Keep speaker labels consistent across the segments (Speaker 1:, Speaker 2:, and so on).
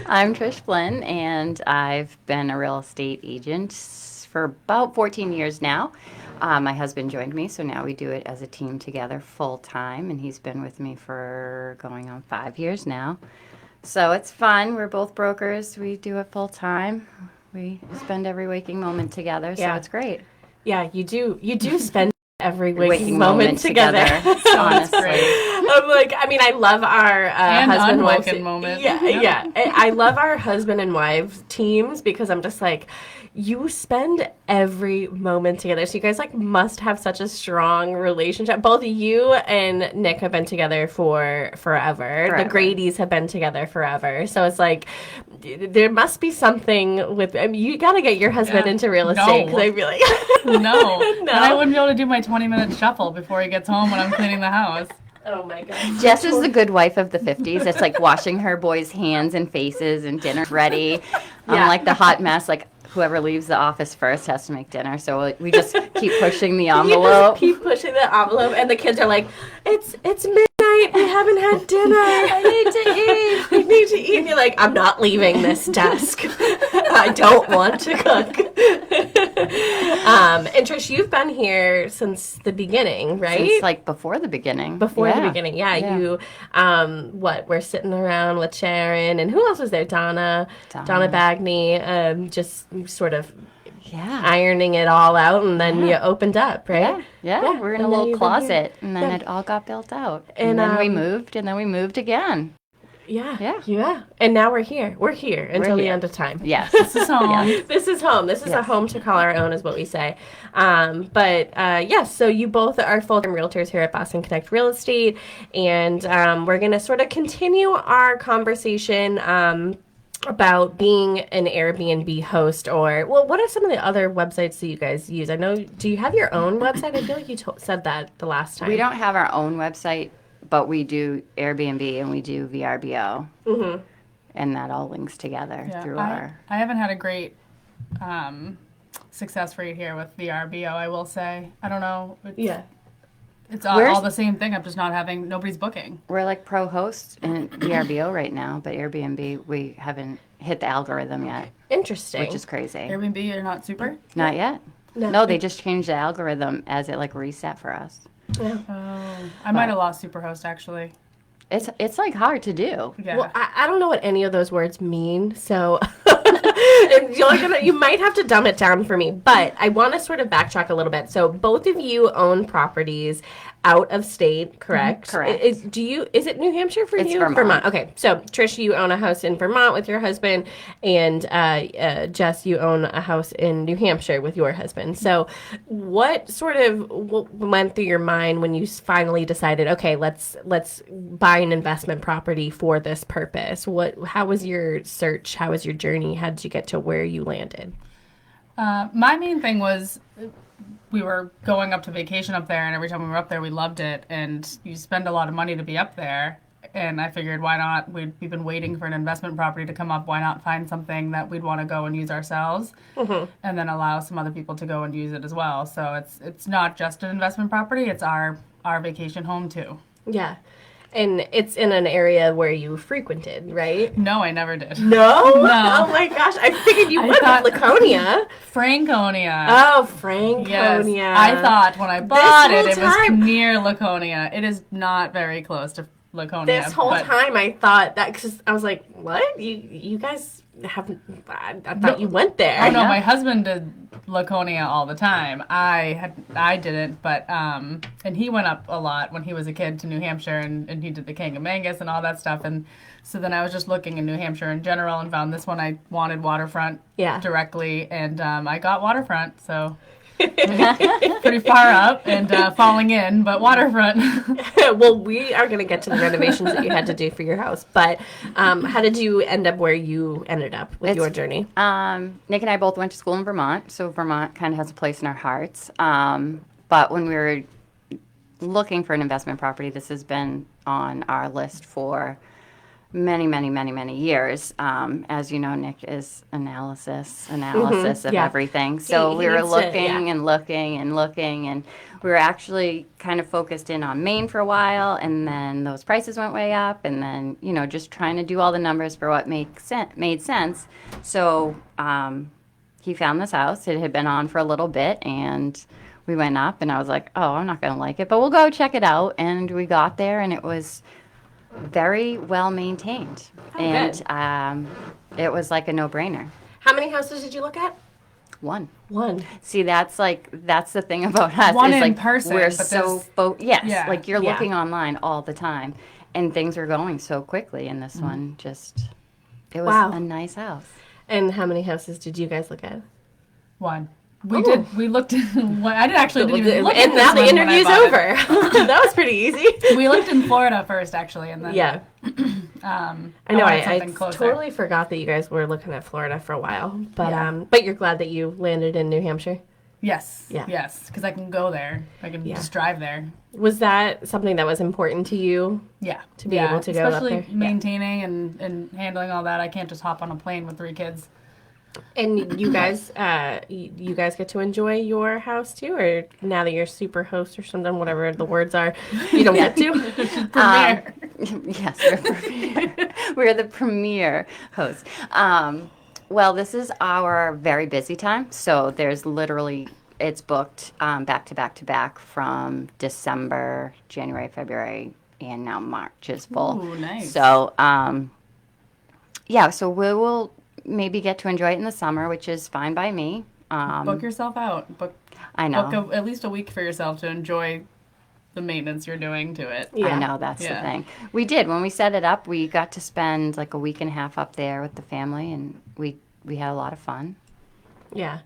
Speaker 1: I'm Trish Flynn, and I've been a real estate agent for about 14 years now. My husband joined me, so now we do it as a team together full time, and he's been with me for going on 5 years now. So it's fun. We're both brokers. We do it full time. We spend every waking moment together, so it's great.
Speaker 2: Yeah, you do spend every waking moment together.
Speaker 1: Honestly.
Speaker 2: I'm like, I mean, I love our husband and wife
Speaker 3: moment.
Speaker 2: Yeah. I love our husband and wives teams because I'm just like, you spend every moment together. So you guys like must have such a strong relationship. Both you and Nick have been together for forever. The Grady's have been together forever. So it's like there must be something with. I mean, you got to get your husband into real estate because I'd be like,
Speaker 3: no. And I wouldn't be able to do my 20-minute shuffle before he gets home when I'm cleaning the house.
Speaker 2: Oh my God.
Speaker 1: Jess is the good wife of the 50s. It's like washing her boys' hands and faces and dinner ready. I'm like the hot mess, like whoever leaves the office first has to make dinner. So we just keep pushing the envelope.
Speaker 2: You just keep pushing the envelope, and the kids are like, it's midnight. We haven't had dinner. I need to eat. I need to eat. And you're like, I'm not leaving this desk. I don't want to cook. And Trish, you've been here since the beginning, right?
Speaker 1: Since like before the begining.
Speaker 2: Before the beginning, yeah. You, we're sitting around with Sharon, and who else was there? Donna Bagney, just sort of ironing it all out, and then you opened up, right?
Speaker 1: Yeah. We're in a little closet, and then it all got built out. And then we moved, and then we moved again.
Speaker 2: Yeah. And now we're here. We're here until the end of time.
Speaker 1: Yes.
Speaker 3: This is home.
Speaker 2: This is home. This is a home to call our own, is what we say. So you both are full-time realtors here at Boston Connect Real Estate, and we're going to sort of continue our conversation about being an Airbnb host, or what are some of the other websites that you guys use? I know, do you have your own website? I feel like you said that the last time.
Speaker 1: We don't have our own website, but we do Airbnb and we do VRBO. Mm-hmm. And that all links together through our...
Speaker 3: I haven't had a great success rate here with VRBO, I will say. I don't know. It's all the same thing. I'm just not having... Nobody's booking.
Speaker 1: We're like pro host in VRBO right now, but Airbnb, we haven't hit the algorithm yet.
Speaker 2: Interesting.
Speaker 1: Which is crazy.
Speaker 3: Airbnb, you're not super?
Speaker 1: Not yet. No, they just changed the algorithm as it like reset for us.
Speaker 3: Yeah. Oh, I might have lost Superhost actually.
Speaker 1: It's like hard to do.
Speaker 3: Yeah.
Speaker 2: Well, I don't know what any of those words mean, so you might have to dumb it down for me. But I want to sort of backtrack a little bit. So both of you own properties out of state, correct?
Speaker 1: Correct.
Speaker 2: Is it New Hampshire for you?
Speaker 1: It's Vermont.
Speaker 2: Okay. So Trish, you own a house in Vermont with your husband, and Jess, you own a house in New Hampshire with your husband. So what sort of went through your mind when you finally decided, okay, let's buy an investment property for this purpose? How was your search? How was your journey? How did you get to where you landed?
Speaker 3: My main thing was we were going up to vacation up there, and every time we were up there, we loved it. And you spend a lot of money to be up there. And I figured, why not? We've been waiting for an investment property to come up. Why not find something that we'd want to go and use ourselves, and then allow some other people to go and use it as well. So it's not just an investment property; it's our vacation home too.
Speaker 2: Yeah. And it's in an area where you frequented, right?
Speaker 3: No, I never did.
Speaker 2: No?
Speaker 3: No.
Speaker 2: Oh my gosh, I figured you would with Laconia.
Speaker 3: Franconia.
Speaker 2: Oh, Franconia.
Speaker 3: Yes. I thought when I bought it was near Laconia. It is not very close to Laconia.
Speaker 2: This whole time I thought that, because I was like, what? You guys haven't, I thought you went there.
Speaker 3: Oh no, my husband did Laconia all the time. I didn't, but and he went up a lot when he was a kid to New Hampshire, and he did the Kangamangas and all that stuff. And so then I was just looking in New Hampshire in general and found this one. I wanted waterfront directly, and I got waterfront, so pretty far up and falling in, but waterfront.
Speaker 2: Well, we are going to get to the renovations that you had to do for your house, but how did you end up where you ended up with your journey?
Speaker 1: Nick and I both went to school in Vermont, so Vermont kind of has a place in our hearts. But when we were looking for an investment property, this has been on our list for many, many, many, many years. As you know, Nick is analysis of
Speaker 2: Yeah.
Speaker 1: everything. So
Speaker 2: He
Speaker 1: we were
Speaker 2: needs to-
Speaker 1: looking and looking and looking, and we were actually kind of focused in on Maine for a while, and then those prices went way up, and then, just trying to do all the numbers for what made sense. So he found this house. It had been on for a little bit, and we went up, and I was like, oh, I'm not going to like it, but we'll go check it out. And we got there, and it was very well maintained.
Speaker 2: good.
Speaker 1: And it was like a no-brainer.
Speaker 2: How many houses did you look at?
Speaker 1: One.
Speaker 2: See,
Speaker 1: that's the thing about us.
Speaker 3: One
Speaker 1: is
Speaker 3: in
Speaker 1: like
Speaker 3: person,
Speaker 1: we're
Speaker 3: but
Speaker 1: so
Speaker 3: there's-
Speaker 1: yes,
Speaker 3: Yeah.
Speaker 1: like you're
Speaker 2: Yeah.
Speaker 1: looking online all the time, and things are going so quickly. And this one it was
Speaker 2: Wow.
Speaker 1: a nice house.
Speaker 2: And how many houses did you guys look at?
Speaker 3: One. We looked in, I didn't even look at
Speaker 2: And
Speaker 3: this
Speaker 2: now the
Speaker 3: one when I
Speaker 2: interview's
Speaker 3: bought
Speaker 2: over. That was pretty easy.
Speaker 3: it. We looked in Florida first, actually, and then
Speaker 2: Yeah. I know.
Speaker 3: wanted
Speaker 2: I
Speaker 3: something closer.
Speaker 2: totally forgot that you guys were looking at Florida for a while, but you're glad that you landed in New Hampshire.
Speaker 3: Yes.
Speaker 2: Yeah.
Speaker 3: Yes, because I can go there. I can just drive there.
Speaker 2: Was that something that was important to you?
Speaker 3: Yeah.
Speaker 2: To be able to go up
Speaker 3: especially
Speaker 2: there? Yeah.
Speaker 3: maintaining and handling all that. I can't just hop on a plane with 3 kids.
Speaker 2: And you guys, you guys get to enjoy your house too, or now that you're super host or something, whatever the words are, you don't get to.
Speaker 3: Premiere.
Speaker 1: Yes, we're the premier host. Well, this is our very busy time, so there's literally it's booked back to back to back from December, January, February, and now March is full.
Speaker 3: Ooh, nice.
Speaker 1: So, so we will maybe get to enjoy it in the summer, which is fine by me.
Speaker 3: Book yourself out.
Speaker 1: I know.
Speaker 3: Book at least a week for yourself to enjoy the maintenance you're doing to it.
Speaker 2: Yeah.
Speaker 1: I know, that's the
Speaker 3: Yeah.
Speaker 1: thing. We did. When we set it up, we got to spend like a week and a half up there with the family, and we had a lot of fun.
Speaker 2: Yeah.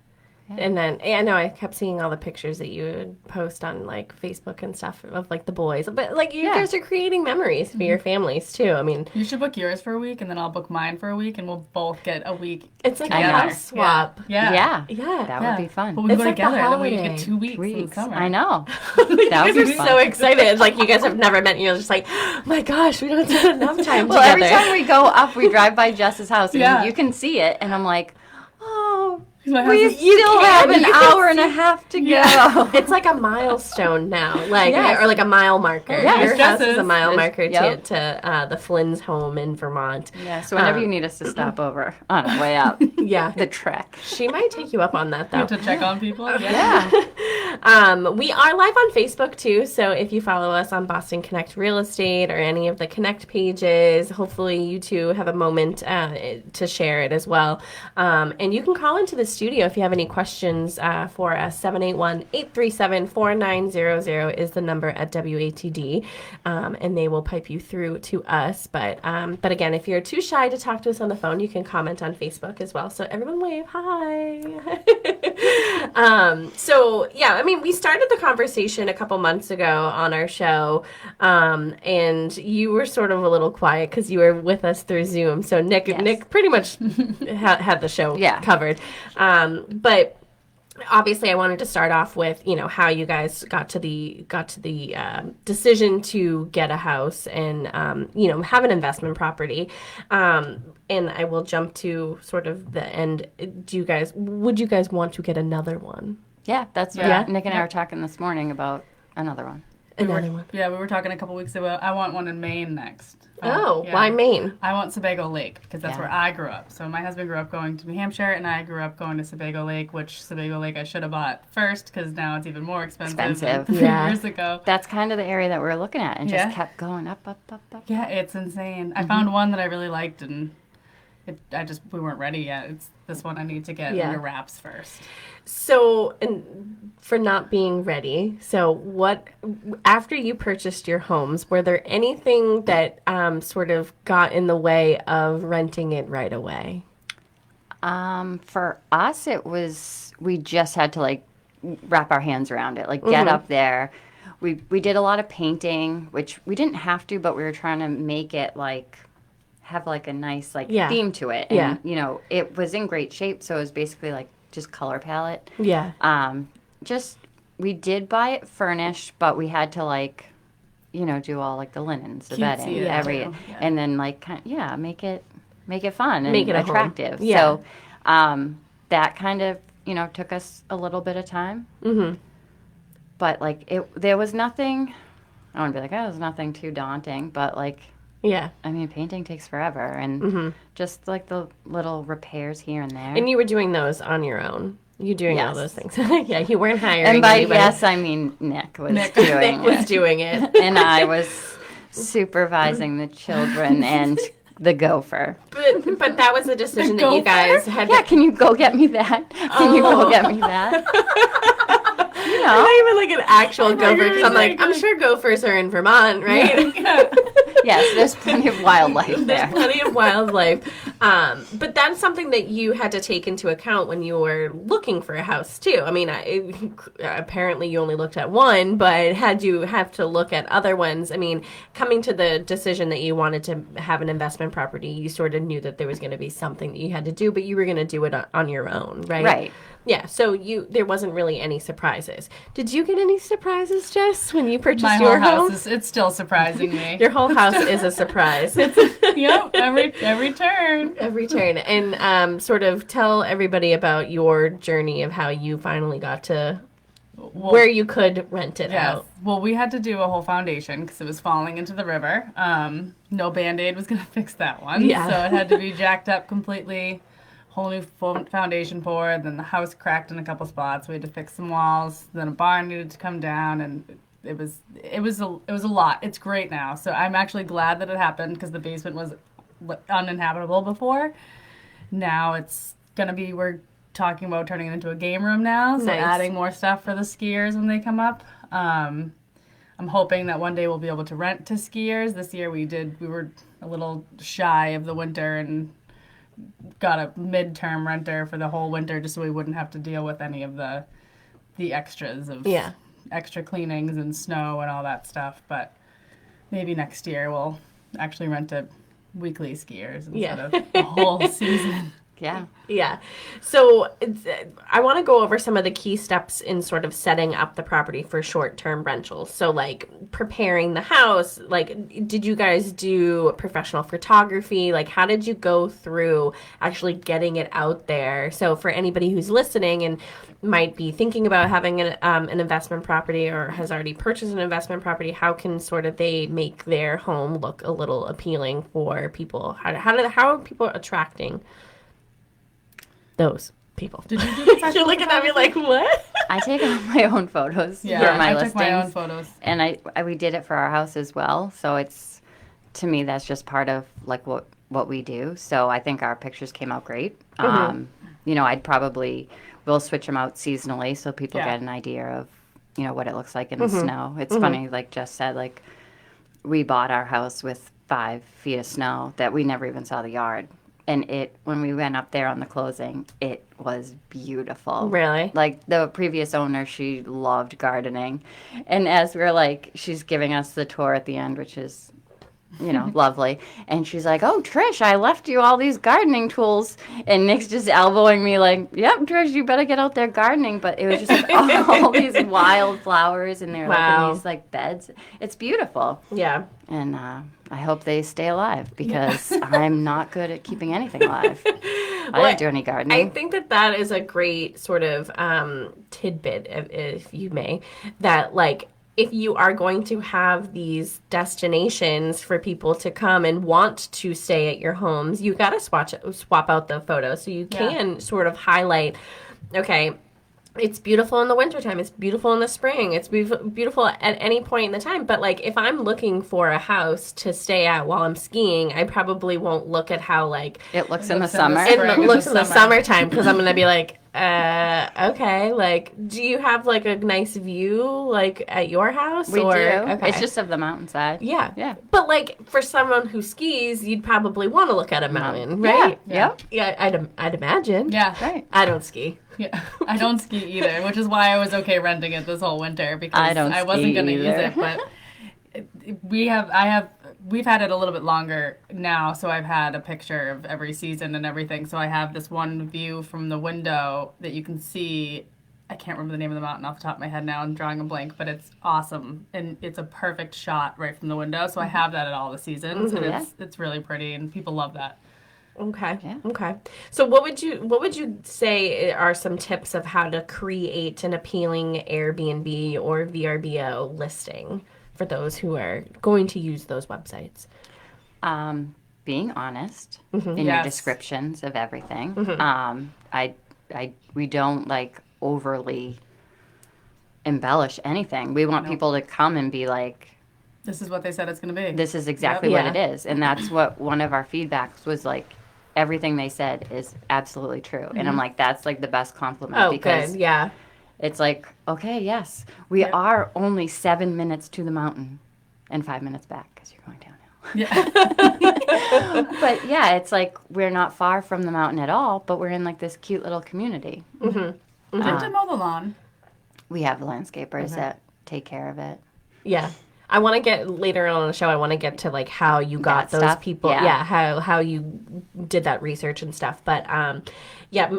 Speaker 2: And then I know I kept seeing all the pictures that you would post on like Facebook and stuff of like the boys, but like you guys are creating memories for your families too. I mean,
Speaker 3: You should book yours for a week, and then I'll book mine for a week, and we'll both get a week.
Speaker 2: it's like a
Speaker 3: together.
Speaker 2: house swap.
Speaker 3: Yeah.
Speaker 2: Yeah.
Speaker 1: That would be fun.
Speaker 3: But we
Speaker 2: It's
Speaker 3: go
Speaker 2: like the
Speaker 3: together, and then we
Speaker 2: holiday.
Speaker 3: get 2 weeks, in the summer.
Speaker 1: I know.
Speaker 2: You
Speaker 1: That would
Speaker 2: guys
Speaker 1: be
Speaker 2: are
Speaker 1: fun.
Speaker 2: so excited. Like you guys have never met. And you're just like, oh my gosh, we don't have enough time
Speaker 1: Well,
Speaker 2: together.
Speaker 1: every time we go up, we drive by Jess's house, and
Speaker 3: Yeah.
Speaker 1: you can see it, and I'm like, oh,
Speaker 3: My house
Speaker 1: we
Speaker 3: is-
Speaker 1: still have an
Speaker 2: you can
Speaker 1: hour and a half to
Speaker 3: Yeah.
Speaker 1: go.
Speaker 2: It's like a milestone now, like
Speaker 1: Yes.
Speaker 2: or like a mile marker.
Speaker 1: Yes.
Speaker 2: Your house is a
Speaker 3: Jess's.
Speaker 2: mile
Speaker 1: It's-
Speaker 2: marker
Speaker 1: yep.
Speaker 2: to the Flynn's home in Vermont.
Speaker 1: Yeah, so whenever you need us to stop over on our way up,
Speaker 2: Yeah,
Speaker 1: the trek.
Speaker 2: she might take you up on that though.
Speaker 3: to check on people.
Speaker 1: Yeah.
Speaker 2: We are live on Facebook too, so if you follow us on Boston Connect Real Estate or any of the Connect pages, hopefully you two have a moment to share it as well. And you can call into the studio if you have any questions for us. 781-837-4900 is the number at WATD, and they will pipe you through to us. But again, if you're too shy to talk to us on the phone, you can comment on Facebook as well. So everyone wave hi. So yeah, I mean, we started the conversation a couple months ago on our show, and you were sort of a little quiet because you were with us through Zoom. So Nick pretty much had the show covered. But obviously, I wanted to start off with how you guys got to the decision to get a house and have an investment property. And I will jump to sort of the end. Would you guys want to get another one?
Speaker 1: Yeah, that's what
Speaker 2: Yeah.
Speaker 1: Nick and I were talking this morning about another one.
Speaker 2: Another one.
Speaker 3: Yeah, we were talking a couple weeks ago. I want one in Maine next.
Speaker 2: Oh,
Speaker 3: Yeah.
Speaker 2: why Maine?
Speaker 3: I want Sebago Lake because that's
Speaker 1: Yeah.
Speaker 3: where I grew up. So my husband grew up going to New Hampshire, and I grew up going to Sebago Lake, which Sebago Lake I should have bought first because now it's even more expensive.
Speaker 1: Expensive.
Speaker 3: Than
Speaker 2: Yeah.
Speaker 3: years ago.
Speaker 1: That's kind of the area that we were looking at, and just
Speaker 3: Yeah.
Speaker 1: kept going up, up, up, up.
Speaker 3: Yeah, it's insane. I found one that I really liked, and we weren't ready yet. It's this one I need to get under wraps first.
Speaker 2: So, and for not being ready, so what, after you purchased your homes, were there anything that sort of got in the way of renting it right away?
Speaker 1: For us, it was, we just had to like wrap our hands around it, like get up there. We did a lot of painting, which we didn't have to, but we were trying to make it like, have like a nice like theme to it. And, it was in great shape. So it was basically like just color palette.
Speaker 2: Yeah.
Speaker 1: We did buy it furnished, but we had to like do all like the linens, the
Speaker 3: Cutesy,
Speaker 1: bedding,
Speaker 3: yeah, too. Yeah.
Speaker 1: and then like make it fun and
Speaker 2: Make it a home.
Speaker 1: attractive.
Speaker 2: Yeah.
Speaker 1: So that kind of took us a little bit of time.
Speaker 2: Mm-hmm.
Speaker 1: But like there was nothing. I want to be like, oh, there's nothing too daunting, but like.
Speaker 2: Yeah.
Speaker 1: I mean, painting takes forever, and
Speaker 2: Mm-hmm.
Speaker 1: just like the little repairs here and there.
Speaker 2: And you were doing those on your own. You doing all
Speaker 1: Yes.
Speaker 2: those things. Yeah, you weren't hiring
Speaker 1: And by
Speaker 2: anybody.
Speaker 1: yes, I mean Nick was
Speaker 3: Nick
Speaker 1: doing
Speaker 2: was
Speaker 1: it.
Speaker 2: doing it.
Speaker 1: And I was supervising the children and the gopher.
Speaker 2: But that was a decision that you guys had.
Speaker 1: Yeah, can you go get me that? Can you go get me that?
Speaker 2: Not even like an actual gopher. 'Cause I'm like, I'm sure gophers are in Vermont, right?
Speaker 1: Yes, there's plenty of wildlife there.
Speaker 2: There's plenty of wildlife. But that's something that you had to take into account when you were looking for a house, too. I mean, apparently you only looked at one, but had you have to look at other ones, I mean, coming to the decision that you wanted to have an investment property, you sort of knew that there was going to be something that you had to do, but you were going to do it on your own, right?
Speaker 1: Right.
Speaker 2: Yeah, so there wasn't really any surprises. Did you get any surprises, Jess, when you purchased
Speaker 3: My
Speaker 2: your
Speaker 3: whole
Speaker 2: home?
Speaker 3: house it's still surprising me.
Speaker 2: Your whole house is a surprise.
Speaker 3: Yep, every turn.
Speaker 2: Every turn. And sort of tell everybody about your journey of how you finally got to where you could rent it out.
Speaker 3: Well, we had to do a whole foundation because it was falling into the river. No Band-Aid was going to fix that one.
Speaker 2: Yeah.
Speaker 3: So it had to be jacked up completely. Whole new foundation poured. Then the house cracked in a couple spots. We had to fix some walls. Then a barn needed to come down, and it was a lot. It's great now. So I'm actually glad that it happened because the basement was uninhabitable before. Now it's gonna be. We're talking about turning it into a game room now. So
Speaker 2: Nice.
Speaker 3: adding more stuff for the skiers when they come up. I'm hoping that one day we'll be able to rent to skiers. This year we were a little shy of the winter and got a midterm renter for the whole winter just so we wouldn't have to deal with any of the extras of extra cleanings and snow and all that stuff. But maybe next year we'll actually rent to weekly skiers instead of a whole season.
Speaker 1: Yeah.
Speaker 2: Yeah. So I want to go over some of the key steps in sort of setting up the property for short-term rentals. So like preparing the house, like did you guys do professional photography? Like how did you go through actually getting it out there? So for anybody who's listening and might be thinking about having an investment property or has already purchased an investment property, how can sort of they make their home look a little appealing for people? How are people attracting those people?
Speaker 3: Did you do the
Speaker 2: You're looking at me like, what?
Speaker 1: I take all my own photos for my
Speaker 3: I
Speaker 1: listings.
Speaker 3: took my own photos.
Speaker 1: And we did it for our house as well. So it's, to me, that's just part of like what we do. So I think our pictures came out great. We'll switch them out seasonally so people get an idea of, what it looks like in the snow. It's funny, like Jess said, like we bought our house with 5 feet of snow that we never even saw the yard. And when we went up there on the closing, it was beautiful.
Speaker 2: Really?
Speaker 1: Like the previous owner, she loved gardening. And as we're like, she's giving us the tour at the end, which is, lovely. And she's like, oh, Trish, I left you all these gardening tools. And Nick's just elbowing me like, yep, Trish, you better get out there gardening. But it was just like all these wild flowers and they're like in these like beds. It's beautiful.
Speaker 2: Yeah.
Speaker 1: And I hope they stay alive because I'm not good at keeping anything alive. I didn't do any gardening.
Speaker 2: I think that is a great sort of tidbit, if you may, that like if you are going to have these destinations for people to come and want to stay at your homes, you got to swap out the photos so you can sort of highlight, okay, it's beautiful in the wintertime. It's beautiful in the spring. It's beautiful at any point in the time. But, like, if I'm looking for a house to stay at while I'm skiing, I probably won't look at how, like...
Speaker 1: It looks in the summer.
Speaker 2: It looks in the summertime because I'm going to be like, okay, like, do you have, like, a nice view, like, at your house?
Speaker 1: We do.
Speaker 2: Okay.
Speaker 1: It's just of the mountainside.
Speaker 2: Yeah.
Speaker 1: Yeah.
Speaker 2: But, like, for someone who skis, you'd probably want to look at a mountain, right?
Speaker 1: Yeah.
Speaker 2: Yeah, I'd imagine.
Speaker 3: Yeah.
Speaker 1: Right.
Speaker 2: I don't ski.
Speaker 3: Yeah, I don't ski either, which is why I was okay renting it this whole winter because
Speaker 1: I
Speaker 3: wasn't going to use
Speaker 1: either.
Speaker 3: it. But we've had it a little bit longer now, so I've had a picture of every season and everything. So I have this one view from the window that you can see I can't remember the name of the mountain off the top of my head now. I'm drawing a blank, but it's awesome, and it's a perfect shot right from the window. So I have that at all the seasons, and it's really pretty, and people love that.
Speaker 2: Okay.
Speaker 1: Yeah.
Speaker 2: Okay. So what would you say are some tips of how to create an appealing Airbnb or VRBO listing for those who are going to use those websites?
Speaker 1: Being honest in your
Speaker 3: Yes.
Speaker 1: descriptions of everything. We don't like overly embellish anything. We want people to come and be like,
Speaker 3: This is what they said it's going to be.
Speaker 1: this is exactly
Speaker 2: Yep.
Speaker 1: what
Speaker 2: Yeah.
Speaker 1: it is. And that's what one of our feedbacks was like, everything they said is absolutely true. And I'm like, that's like the best compliment
Speaker 2: Oh,
Speaker 1: because
Speaker 2: good. Yeah.
Speaker 1: it's like, okay, yes, we are only 7 minutes to the mountain and 5 minutes back because you're going downhill.
Speaker 3: Yeah.
Speaker 1: But yeah, it's like we're not far from the mountain at all, but we're in like this cute little community.
Speaker 3: I have to mow the lawn.
Speaker 1: We have landscapers that take care of it.
Speaker 2: Yeah. I want to get later on in the show. I want to get to like how you got
Speaker 1: That
Speaker 2: those
Speaker 1: stuff?
Speaker 2: people.
Speaker 1: Yeah.
Speaker 2: Yeah, how you did that research and stuff. But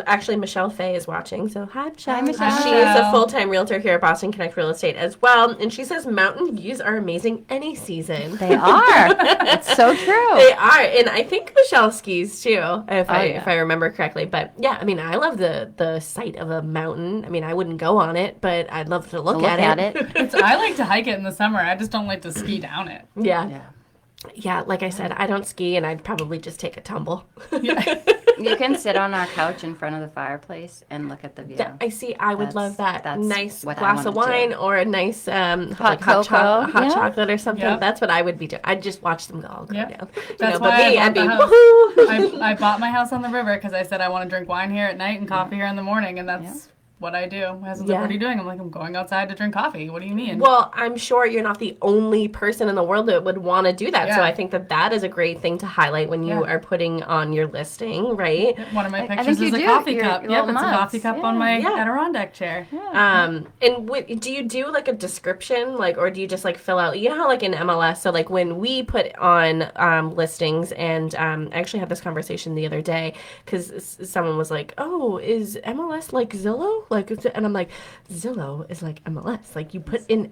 Speaker 2: actually, Michelle Fay is watching. So hi, Michelle.
Speaker 1: Hi, Michelle.
Speaker 2: She is a full-time realtor here at Boston Connect Real Estate as well, and she says mountain views are amazing any season.
Speaker 1: They are. It's so true.
Speaker 2: They are, and I think Michelle skis too, if
Speaker 1: yeah.
Speaker 2: I remember correctly. But yeah, I mean, I love the sight of a mountain. I mean, I wouldn't go on it, but I'd love to look at it.
Speaker 3: I like to hike it in the summer. I just don't like to ski down it.
Speaker 2: Yeah. Yeah, like I said, I don't ski, and I'd probably just take a tumble.
Speaker 1: You can sit on our couch in front of the fireplace and look at the view.
Speaker 2: I see. I would love that.
Speaker 1: That's
Speaker 2: Nice
Speaker 1: what I
Speaker 2: glass of
Speaker 1: wanna do.
Speaker 2: wine or a nice hot
Speaker 1: cocoa. Yeah.
Speaker 2: chocolate or something.
Speaker 3: Yep.
Speaker 2: That's what I would be doing. I'd just watch them all go
Speaker 3: Yep.
Speaker 2: down.
Speaker 3: That's
Speaker 2: but
Speaker 3: why
Speaker 2: me,
Speaker 3: I
Speaker 2: I'd be
Speaker 3: bought the house.
Speaker 2: woohoo.
Speaker 3: I bought my house on the river because I said I want to drink wine here at night and coffee here in the morning, and that's what I do. My husband's like, what are you doing? I'm like, I'm going outside to drink coffee. What do you mean?
Speaker 2: Well, I'm sure you're not the only person in the world that would want to do that. So
Speaker 3: Yeah.
Speaker 2: I think that is a great thing to highlight when you are putting on your listing, right?
Speaker 3: One of my
Speaker 1: think
Speaker 3: pictures
Speaker 1: you
Speaker 3: is a
Speaker 1: do.
Speaker 3: coffee
Speaker 1: Your
Speaker 3: cup.
Speaker 1: little
Speaker 3: Yep, it's a
Speaker 1: mugs.
Speaker 3: coffee cup on my
Speaker 2: Yeah.
Speaker 3: Adirondack chair.
Speaker 2: And do you do like a description, like, or do you just like fill out? You know how like in MLS, so like when we put on listings, and I actually had this conversation the other day because someone was like, "Oh, is MLS like Zillow?" Like, and I'm like, Zillow is like MLS. Like you put into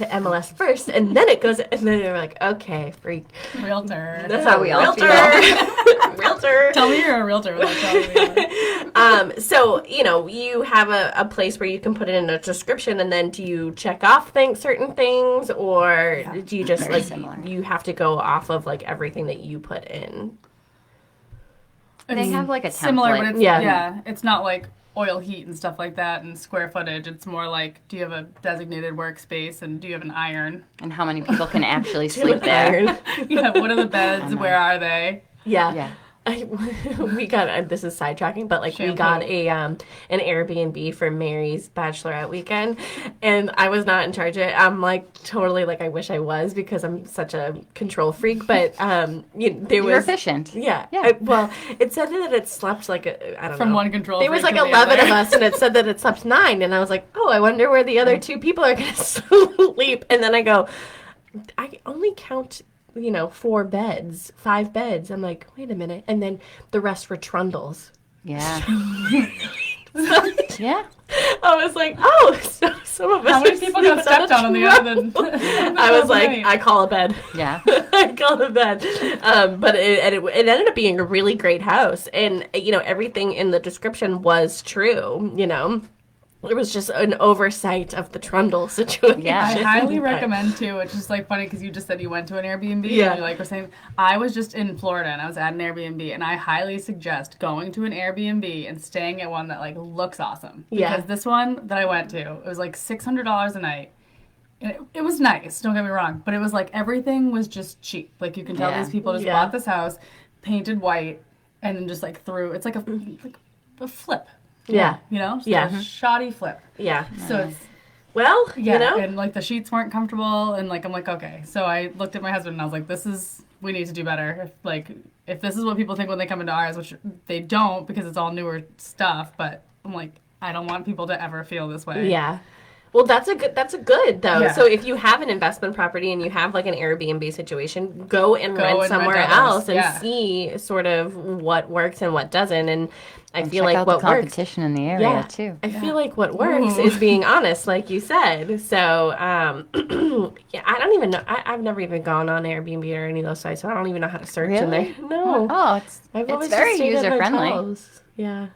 Speaker 2: MLS first, and then it goes, and then you're like, okay, freak.
Speaker 3: Realtor.
Speaker 2: That's
Speaker 1: how we all
Speaker 2: realtor. Realtor.
Speaker 3: Tell me you're a realtor without telling me.
Speaker 2: So, you have a place where you can put it in a description, and then do you check off certain things, or do you just
Speaker 1: Very similar.
Speaker 2: you have to go off of like everything that you put in?
Speaker 1: They have like a template.
Speaker 3: Similar, but it's,
Speaker 2: Yeah.
Speaker 3: it's not like oil heat and stuff like that and square footage. It's more like, do you have a designated workspace and do you have an iron?
Speaker 1: And how many people can actually sleep there?
Speaker 2: Iron.
Speaker 3: Yeah, what are the beds? Where are they?
Speaker 2: Yeah.
Speaker 1: Yeah.
Speaker 2: We got this is sidetracking, but like we got an Airbnb for Mary's bachelorette weekend, and I was not in charge of it. I'm like totally like I wish I was because I'm such a control freak. But
Speaker 1: You're efficient.
Speaker 2: Yeah.
Speaker 1: Yeah.
Speaker 2: Well, it said that it slept like I don't know.
Speaker 3: From one control
Speaker 2: There was
Speaker 3: freak
Speaker 2: like
Speaker 3: to the
Speaker 2: 11
Speaker 3: other.
Speaker 2: of us, and it said that it slept 9, and I was like, oh, I wonder where the other 2 people are going to sleep. And then I go, I only count 4 beds, 5 beds. I'm like, wait a minute. And then the rest were trundles.
Speaker 1: Yeah. Yeah.
Speaker 2: I was like, oh, so some of us
Speaker 3: How many
Speaker 2: are
Speaker 3: people got
Speaker 2: sleeping
Speaker 3: stepped on the other than?
Speaker 2: I was like, I call a bed.
Speaker 1: Yeah.
Speaker 2: I call it a bed. But it ended up being a really great house. And, everything in the description was true, It was just an oversight of the trundle situation.
Speaker 1: Yeah.
Speaker 3: I highly
Speaker 2: But-
Speaker 3: recommend too. It's just like funny because you just said you went to an Airbnb.
Speaker 2: Yeah.
Speaker 3: And you were saying I was just in Florida and I was at an Airbnb, and I highly suggest going to an Airbnb and staying at one that like looks awesome.
Speaker 2: Yeah.
Speaker 3: Because this one that I went to, it was like $600 a night. And it was nice. Don't get me wrong, but it was like everything was just cheap. Like you can tell
Speaker 1: Yeah.
Speaker 3: these people just
Speaker 2: Yeah.
Speaker 3: bought this house, painted white, and then just like threw. It's like a flip.
Speaker 2: Yeah.
Speaker 3: Just
Speaker 2: Yeah.
Speaker 3: a shoddy flip.
Speaker 2: Yeah.
Speaker 3: So it's.
Speaker 2: Well,
Speaker 3: Yeah, and like the sheets weren't comfortable, and like I'm like, okay. So I looked at my husband and I was like, we need to do better. If this is what people think when they come into ours, which they don't because it's all newer stuff, but I'm like, I don't want people to ever feel this way.
Speaker 2: Yeah. Well, that's a good though.
Speaker 3: Yeah.
Speaker 2: So if you have an investment property and you have like an Airbnb situation, go and rent
Speaker 3: and
Speaker 2: somewhere
Speaker 3: rent others.
Speaker 2: else and
Speaker 3: Yeah.
Speaker 2: see sort of what works and what doesn't. And I
Speaker 1: And
Speaker 2: feel
Speaker 1: check
Speaker 2: like
Speaker 1: out
Speaker 2: what
Speaker 1: the
Speaker 2: works.
Speaker 1: competition in the area too.
Speaker 2: I feel like what works is being honest, like you said. So, yeah, I don't even know. I've never even gone on Airbnb or any of those sites, so I don't even know how to search in
Speaker 1: Really?
Speaker 2: there. No.
Speaker 1: Oh, it's
Speaker 2: I've always
Speaker 1: very
Speaker 2: just stayed at
Speaker 1: user-friendly.
Speaker 2: hotels. Yeah.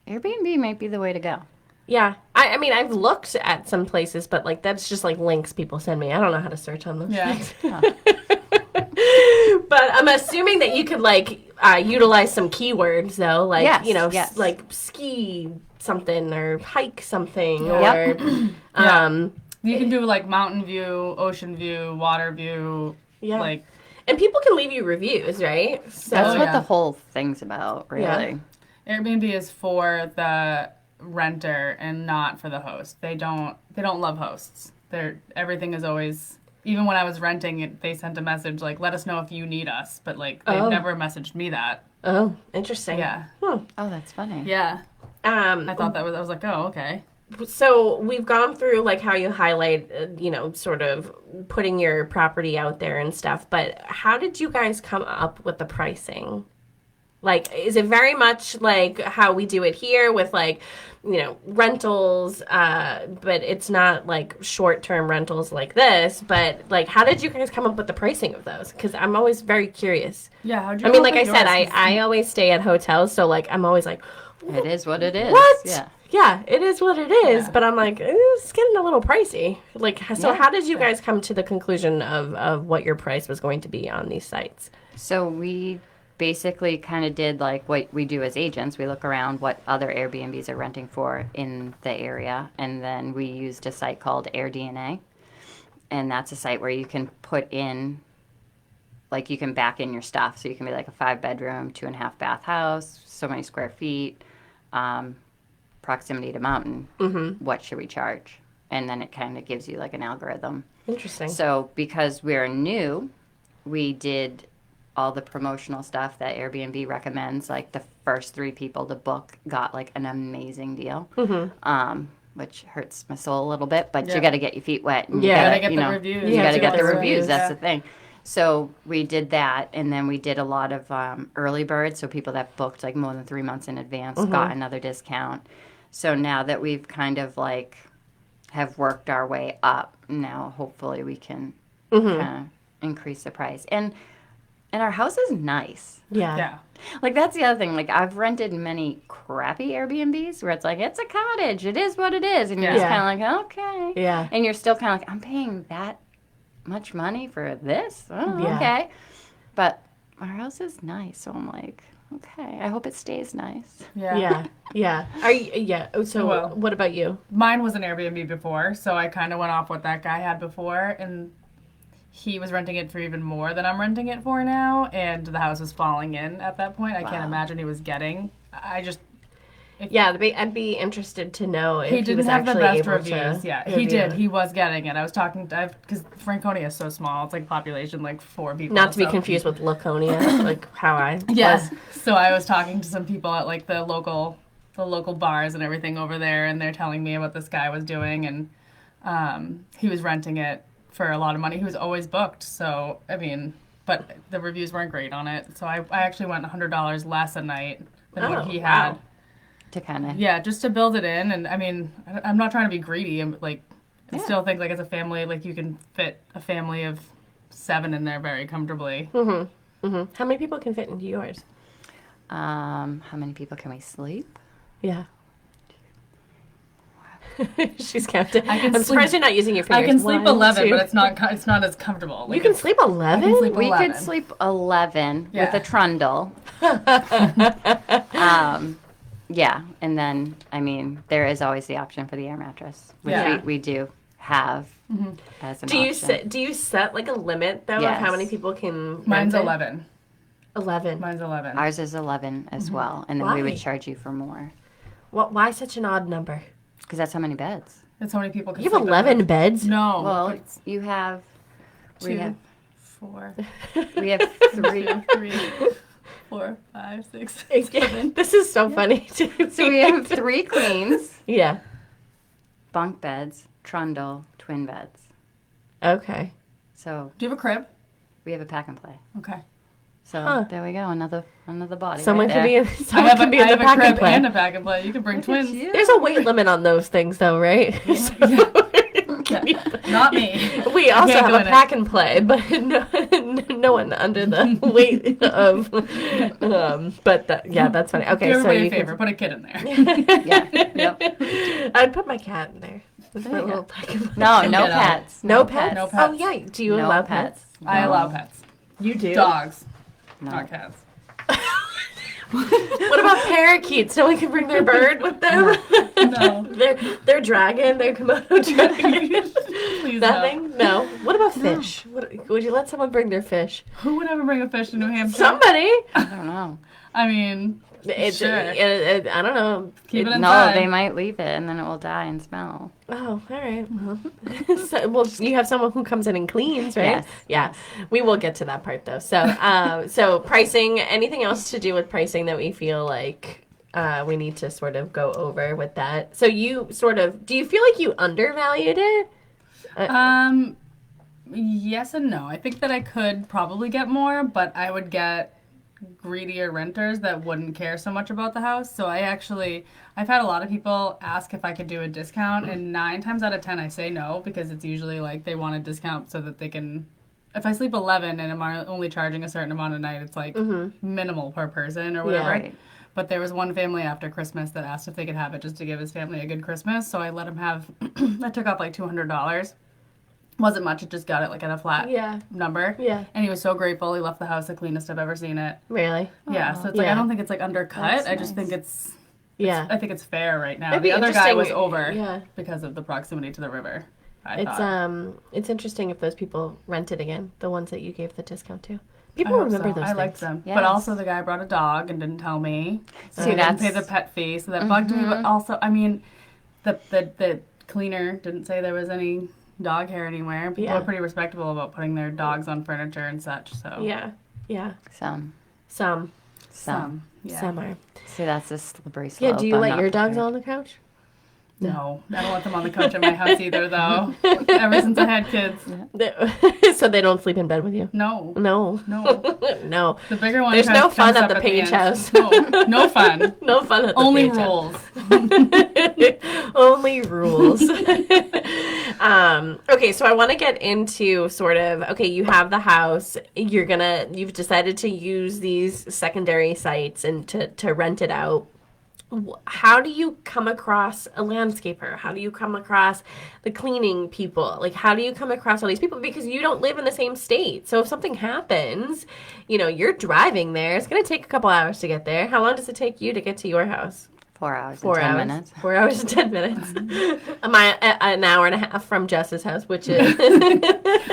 Speaker 1: Airbnb might be the way to go.
Speaker 2: Yeah. I mean, I've looked at some places, but like that's just like links people send me. I don't know how to search on those
Speaker 3: Yeah.
Speaker 2: things. But I'm assuming that you could like utilize some keywords though, like
Speaker 1: Yes,
Speaker 2: you know,
Speaker 1: yes.
Speaker 2: like ski something or hike something
Speaker 1: Yep.
Speaker 2: or
Speaker 3: You can do like mountain view, ocean view, water view.
Speaker 2: yeah.
Speaker 3: Like,
Speaker 2: And people can leave you reviews, right? So
Speaker 1: That's what
Speaker 3: yeah.
Speaker 1: the whole thing's about, really.
Speaker 3: Airbnb is for the renter and not for the host. They don't love hosts. Everything is always, even when I was renting it, they sent a message like, let us know if you need us, but like they've
Speaker 2: Oh.
Speaker 3: never messaged me that.
Speaker 2: oh, interesting.
Speaker 3: Yeah.
Speaker 1: Oh, that's funny.
Speaker 3: Yeah. I thought I was like, oh, okay.
Speaker 2: So we've gone through like how you highlight, you know, sort of putting your property out there and stuff. But how did you guys come up with the pricing? Like, is it very much like how we do it here with like, you know, rentals, but it's not like short-term rentals like this. But like, how did you guys come up with the pricing of those? Because I'm always very curious.
Speaker 3: Yeah. How'd you
Speaker 2: I mean,
Speaker 3: come
Speaker 2: like
Speaker 3: up
Speaker 2: I
Speaker 3: with
Speaker 2: said,
Speaker 3: yours?
Speaker 2: I always stay at hotels, so like I'm always like,
Speaker 1: It is what it is.
Speaker 2: what?
Speaker 1: Yeah.
Speaker 2: Yeah, it is what it is.
Speaker 3: Yeah.
Speaker 2: But I'm like, it's getting a little pricey. Like, so
Speaker 1: Yeah.
Speaker 2: how did you guys come to the conclusion of what your price was going to be on these sites?
Speaker 1: So we basically kind of did like what we do as agents. We look around what other Airbnbs are renting for in the area, and then we used a site called AirDNA, and that's a site where you can put in, like you can back in your stuff. So you can be like a 5-bedroom, 2.5 bath house, so many square feet, proximity to mountain. What should we charge? And then it kind of gives you like an algorithm.
Speaker 2: Interesting.
Speaker 1: So because we're new, we did all the promotional stuff that Airbnb recommends. Like the first 3 people to book got like an amazing deal, which hurts my soul a little bit. But
Speaker 3: Yeah.
Speaker 1: you got to get your feet wet. And
Speaker 2: Yeah.
Speaker 1: you
Speaker 3: Gotta
Speaker 1: got
Speaker 3: get
Speaker 1: to
Speaker 3: the
Speaker 1: know,
Speaker 3: reviews.
Speaker 1: You
Speaker 2: You
Speaker 1: got
Speaker 2: have
Speaker 1: to
Speaker 2: to
Speaker 1: get
Speaker 2: get
Speaker 1: the
Speaker 2: the
Speaker 1: reviews.
Speaker 2: reviews,
Speaker 1: That's
Speaker 3: yeah.
Speaker 1: the thing. So we did that, and then we did a lot of early birds. So people that booked like more than 3 months in advance got another discount. So now that we've kind of like have worked our way up, now hopefully we can kind of increase the price. And our house is nice.
Speaker 2: Yeah.
Speaker 3: Yeah.
Speaker 1: Like that's the other thing. Like I've rented many crappy Airbnbs where it's like it's a cottage. It is what it is, and you're just
Speaker 2: Yeah.
Speaker 1: kind of like okay.
Speaker 2: Yeah.
Speaker 1: And you're still kind of like I'm paying that much money for this. Oh,
Speaker 2: Yeah.
Speaker 1: okay. But our house is nice, so I'm like okay. I hope it stays nice.
Speaker 3: Yeah.
Speaker 2: Yeah. Yeah. Are you, yeah. Oh, so
Speaker 3: Well-
Speaker 2: what about you?
Speaker 3: Mine was an Airbnb before, so I kind of went off what that guy had before, and he was renting it for even more than I'm renting it for now, and the house was falling in at that point. I can't
Speaker 1: Wow.
Speaker 3: imagine he was getting.
Speaker 2: Yeah, I'd be interested to know if
Speaker 3: He
Speaker 2: he
Speaker 3: didn't
Speaker 2: was
Speaker 3: have the
Speaker 2: actually
Speaker 3: best
Speaker 2: able
Speaker 3: reviews.
Speaker 2: to.
Speaker 3: Yeah, he did. He was getting it. I was talking because Franconia is so small. It's like population like 4 people.
Speaker 2: Not to be
Speaker 3: so-
Speaker 2: confused with Laconia, like how I
Speaker 3: Yes.
Speaker 2: was.
Speaker 3: So I was talking to some people at like the local bars and everything over there, and they're telling me what this guy was doing, and he was renting it for a lot of money. He was always booked. So I mean, but the reviews weren't great on it. So I actually went $100 less a night than what he had.
Speaker 2: wow.
Speaker 1: To kind of
Speaker 3: Yeah, just to build it in, and I mean, I'm not trying to be greedy. I'm like, I
Speaker 1: Yeah.
Speaker 3: still think like as a family, like you can fit a family of 7 in there very comfortably.
Speaker 2: How many people can fit into yours?
Speaker 1: how many people can we sleep?
Speaker 2: Yeah. She's counting.
Speaker 3: I can
Speaker 2: I'm surprised
Speaker 3: sleep-
Speaker 2: you're not using your fingers.
Speaker 3: I can sleep
Speaker 2: 1,
Speaker 3: 11,
Speaker 2: 2.
Speaker 3: but it's not as comfortable. Like
Speaker 2: You can
Speaker 3: it's-
Speaker 2: sleep 11?
Speaker 3: I can sleep
Speaker 1: We
Speaker 3: 11.
Speaker 1: could sleep 11
Speaker 3: Yeah.
Speaker 1: with a trundle. Yeah, and then I mean there is always the option for the air mattress, which
Speaker 3: Yeah.
Speaker 1: we do have as an
Speaker 2: Do you
Speaker 1: option.
Speaker 2: do you set like a limit though of how
Speaker 1: Yes.
Speaker 2: many people can?
Speaker 3: Mine's
Speaker 2: rent it?
Speaker 3: 11.
Speaker 2: 11.
Speaker 3: Mine's 11.
Speaker 1: Ours is 11 as well, and then we
Speaker 2: Why?
Speaker 1: would charge you for more
Speaker 2: Why such an odd number?
Speaker 1: because that's how many beds.
Speaker 3: That's how many people can
Speaker 2: You have
Speaker 3: sleep
Speaker 2: 11 beds.
Speaker 3: No.
Speaker 1: Well,
Speaker 3: it's
Speaker 1: you have we
Speaker 3: 2,
Speaker 1: have
Speaker 3: 4,
Speaker 1: we have 3.
Speaker 3: 3, 4, 5, 6,
Speaker 2: This is so funny.
Speaker 1: So we have 3 queens,
Speaker 2: Yeah.
Speaker 1: bunk beds, trundle, twin beds.
Speaker 2: Okay.
Speaker 1: So
Speaker 3: Do you have a crib?
Speaker 1: we have a pack and play.
Speaker 3: Okay.
Speaker 1: So there we go, another body.
Speaker 2: Someone
Speaker 1: right
Speaker 2: can
Speaker 1: there.
Speaker 2: be in, someone can be in the
Speaker 3: I have a
Speaker 2: pack and
Speaker 3: crib
Speaker 2: play.
Speaker 3: and a pack and play. You can bring twins.
Speaker 2: There's a weight limit on those things, though, right?
Speaker 3: Not me.
Speaker 2: We also
Speaker 3: can't
Speaker 2: have
Speaker 3: go
Speaker 2: a
Speaker 3: in it.
Speaker 2: pack and play, but no one under the weight of. But that's funny. Okay,
Speaker 3: Do
Speaker 2: so
Speaker 3: everybody
Speaker 2: you
Speaker 3: a favor. Put a kid in there.
Speaker 1: Yeah. Yep.
Speaker 2: I'd put my cat in there. With my little pack and play.
Speaker 1: No, no
Speaker 3: Get out.
Speaker 1: pets.
Speaker 2: No pets.
Speaker 3: No pets.
Speaker 2: Oh yeah. Do you
Speaker 1: No
Speaker 2: allow
Speaker 1: pets.
Speaker 2: pets?
Speaker 3: I allow pets.
Speaker 2: You do.
Speaker 3: Dogs,
Speaker 1: No.
Speaker 3: not cats.
Speaker 2: What about parakeets? No one can bring their bird with them.
Speaker 3: No.
Speaker 2: their dragon, their Komodo dragon.
Speaker 3: Please
Speaker 2: Nothing. No. What about fish? Would you let someone bring their fish?
Speaker 3: Who would ever bring a fish to New Hampshire?
Speaker 2: Somebody.
Speaker 1: I don't know.
Speaker 3: I mean, sure.
Speaker 2: I don't know.
Speaker 3: Keep it
Speaker 1: No,
Speaker 3: inside.
Speaker 1: they might leave it and then it will die and smell.
Speaker 2: Oh, all right. Well, you have someone who comes in and cleans, right?
Speaker 1: Yes.
Speaker 2: Yeah. We will get to that part though. So, so pricing. Anything else to do with pricing that we feel like we need to sort of go over with that? So you do you feel like you undervalued it?
Speaker 3: Yes and no. I think that I could probably get more, but I would get greedier renters that wouldn't care so much about the house. So I've had a lot of people ask if I could do a discount, and 9 times out of 10 I say no, because it's usually like they want a discount so that they can, if I sleep 11 and I'm only charging a certain amount a night, it's like minimal per person or whatever.
Speaker 1: Right.
Speaker 3: But there was one family after Christmas that asked if they could have it just to give his family a good Christmas. So I let him have, I took off like $200. Wasn't much, it just got it like at a flat number.
Speaker 2: Yeah.
Speaker 3: And he was so grateful. He left the house the cleanest I've ever seen it.
Speaker 2: Really?
Speaker 3: Yeah, so it's like, I
Speaker 2: Yeah.
Speaker 3: don't think it's like undercut.
Speaker 1: That's
Speaker 3: I just
Speaker 1: nice.
Speaker 3: think
Speaker 2: Yeah.
Speaker 3: I think it's fair right now.
Speaker 2: It'd be
Speaker 3: The other guy
Speaker 2: interesting-
Speaker 3: was over
Speaker 2: yeah.
Speaker 3: because of the proximity to the river. I thought.
Speaker 2: It's interesting if those people rented again, the ones that you gave the discount to.
Speaker 3: I
Speaker 2: People
Speaker 3: hope
Speaker 2: remember
Speaker 3: so.
Speaker 2: those
Speaker 3: I
Speaker 2: things.
Speaker 3: liked them.
Speaker 1: Yes.
Speaker 3: But also the guy brought a dog and didn't tell me. So
Speaker 1: See,
Speaker 3: he didn't pay
Speaker 1: that's-
Speaker 3: the pet fee, so that bugged me. But also, I mean, the cleaner didn't say there was any dog hair anywhere. People
Speaker 2: Yeah.
Speaker 3: are pretty respectable about putting their dogs on furniture and such. So
Speaker 2: Yeah. Yeah.
Speaker 1: Some.
Speaker 2: Some
Speaker 3: yeah.
Speaker 2: are.
Speaker 1: See, that's a slippery slope.
Speaker 2: Yeah, do you
Speaker 1: I'm
Speaker 2: let
Speaker 1: not
Speaker 2: your dogs
Speaker 1: prepared.
Speaker 2: on the couch?
Speaker 3: No, I don't want them on the couch at my house either, though. Ever since I had kids.
Speaker 2: So they don't sleep in bed with you?
Speaker 3: No.
Speaker 2: No.
Speaker 3: No.
Speaker 2: No.
Speaker 3: The bigger one.
Speaker 2: There's
Speaker 3: kind
Speaker 2: no
Speaker 3: of
Speaker 2: fun
Speaker 3: comes
Speaker 2: at
Speaker 3: up
Speaker 2: the Page
Speaker 3: end.
Speaker 2: house.
Speaker 3: No, no fun.
Speaker 2: No fun at the
Speaker 3: Only
Speaker 2: Page house.
Speaker 3: rules.
Speaker 2: Only rules. Okay, so I want to get into sort of, okay, you have the house, you've decided to use these secondary sites and to rent it out. How do you come across a landscaper? How do you come across the cleaning people? Like, how do you come across all these people? Because you don't live in the same state. So if something happens, you're driving there. It's going to take a couple hours to get there. How long does it take you to get to your house?
Speaker 1: 4 hours
Speaker 2: 4
Speaker 1: and 10
Speaker 2: hours.
Speaker 1: minutes.
Speaker 2: 4 hours and 10 minutes. An hour and a half from Jess's house, which is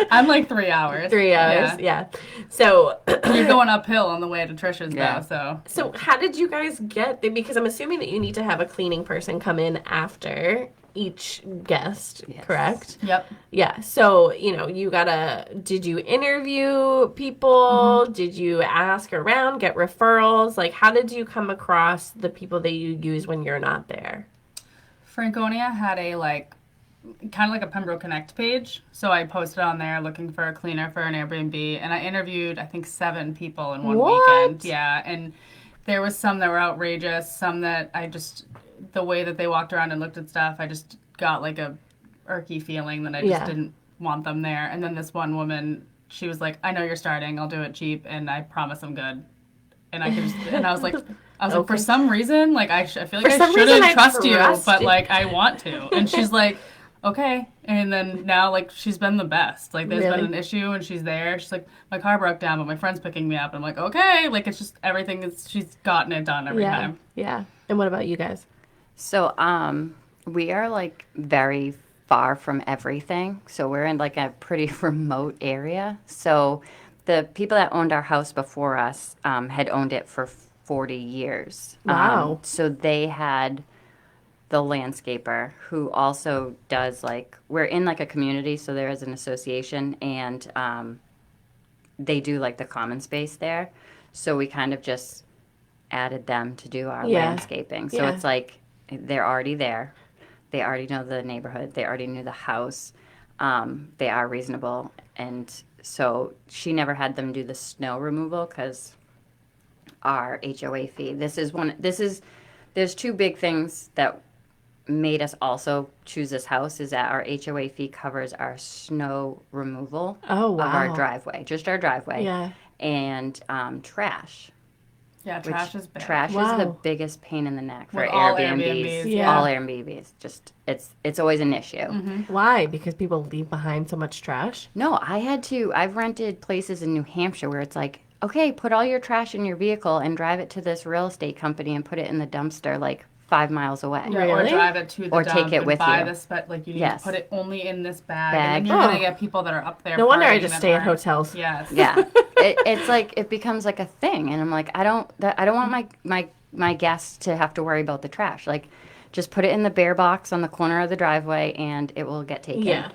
Speaker 3: I'm like 3 hours.
Speaker 2: 3 hours. Yeah. So
Speaker 3: You're going uphill on the way to Trisha's
Speaker 1: Yeah.
Speaker 3: though, so.
Speaker 2: So how did you guys get there? Because I'm assuming that you need to have a cleaning person come in after each guest,
Speaker 1: Yes.
Speaker 2: correct?
Speaker 3: Yep.
Speaker 2: Yeah. So, did you interview people? Did you ask around, get referrals? Like, how did you come across the people that you use when you're not there?
Speaker 3: Franconia had a kind of like a Pembroke Connect page. So I posted on there looking for a cleaner for an Airbnb, and I interviewed, I think, 7 people in one
Speaker 2: What?
Speaker 3: weekend. Yeah, and there was some that were outrageous, some that the way that they walked around and looked at stuff, I just got like a irky feeling that I just
Speaker 2: Yeah.
Speaker 3: didn't want them there. And then this one woman, she was like, I know you're starting, I'll do it cheap, and I promise I'm good. And I was like, for some reason, I feel like I
Speaker 2: some reason
Speaker 3: shouldn't
Speaker 2: I
Speaker 3: trust you,
Speaker 2: trust
Speaker 3: but
Speaker 2: you.
Speaker 3: I want to. And she's like, okay. And then now, she's been the best. There's
Speaker 2: Really?
Speaker 3: been an issue, and she's there. She's like, my car broke down, but my friend's picking me up. I'm like, okay. It's just everything she's gotten it done every time.
Speaker 2: Yeah. And what about you guys?
Speaker 1: So, we are very far from everything. So we're in a pretty remote area. So the people that owned our house before us had owned it for 40 years.
Speaker 2: Wow.
Speaker 1: So they had the landscaper who also does we're in a community, so there is an association, and they do the common space there. So we kind of just added them to do our
Speaker 2: Yeah.
Speaker 1: landscaping. So
Speaker 2: Yeah.
Speaker 1: it's they're already there. They already know the neighborhood. They already knew the house. They are reasonable. And so she never had them do the snow removal because our HOA fee. There's two big things that made us also choose this house is that our HOA fee covers our snow removal
Speaker 2: Oh,
Speaker 1: of our
Speaker 2: wow.
Speaker 1: driveway, just our driveway.
Speaker 2: Yeah.
Speaker 1: And trash.
Speaker 3: Yeah, trash is big.
Speaker 1: Trash is
Speaker 2: Wow.
Speaker 1: the biggest pain in the neck for
Speaker 3: With all
Speaker 1: Airbnbs.
Speaker 3: Airbnbs,
Speaker 2: yeah.
Speaker 1: All Airbnbs. Just it's always an issue.
Speaker 2: Why? Because people leave behind so much trash?
Speaker 1: No, I've rented places in New Hampshire where it's like, okay, put all your trash in your vehicle and drive it to this real estate company and put it in the dumpster like 5 miles away.
Speaker 3: Yeah, or
Speaker 2: Really?
Speaker 3: drive it to the
Speaker 1: Or
Speaker 3: dump
Speaker 1: take it
Speaker 3: and
Speaker 1: with
Speaker 3: buy
Speaker 1: you.
Speaker 3: the like you need
Speaker 1: Yes.
Speaker 3: to put it only in this bag.
Speaker 1: Bag.
Speaker 3: And then you're
Speaker 2: Oh.
Speaker 3: gonna get people that are up there.
Speaker 2: No wonder I
Speaker 3: partying
Speaker 2: just
Speaker 3: that
Speaker 2: stay at
Speaker 3: aren't-
Speaker 2: hotels.
Speaker 3: Yes.
Speaker 1: Yeah, it's like it becomes like a thing, and I'm like, I don't want my guests to have to worry about the trash. Like, just put it in the bear box on the corner of the driveway, and it will get taken.
Speaker 2: Yeah.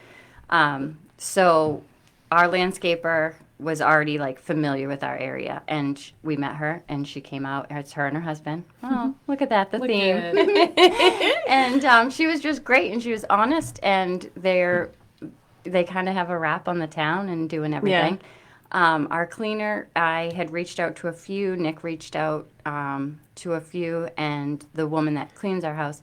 Speaker 1: So our landscaper was already like familiar with our area, and we met her, and she came out. It's her and her husband. Oh, look at that, the
Speaker 3: Look
Speaker 1: theme.
Speaker 3: at it.
Speaker 1: And she was just great, and she was honest, and they kind of have a rap on the town and doing everything. Our cleaner, I had reached out to a few. Nick reached out to a few, and the woman that cleans our house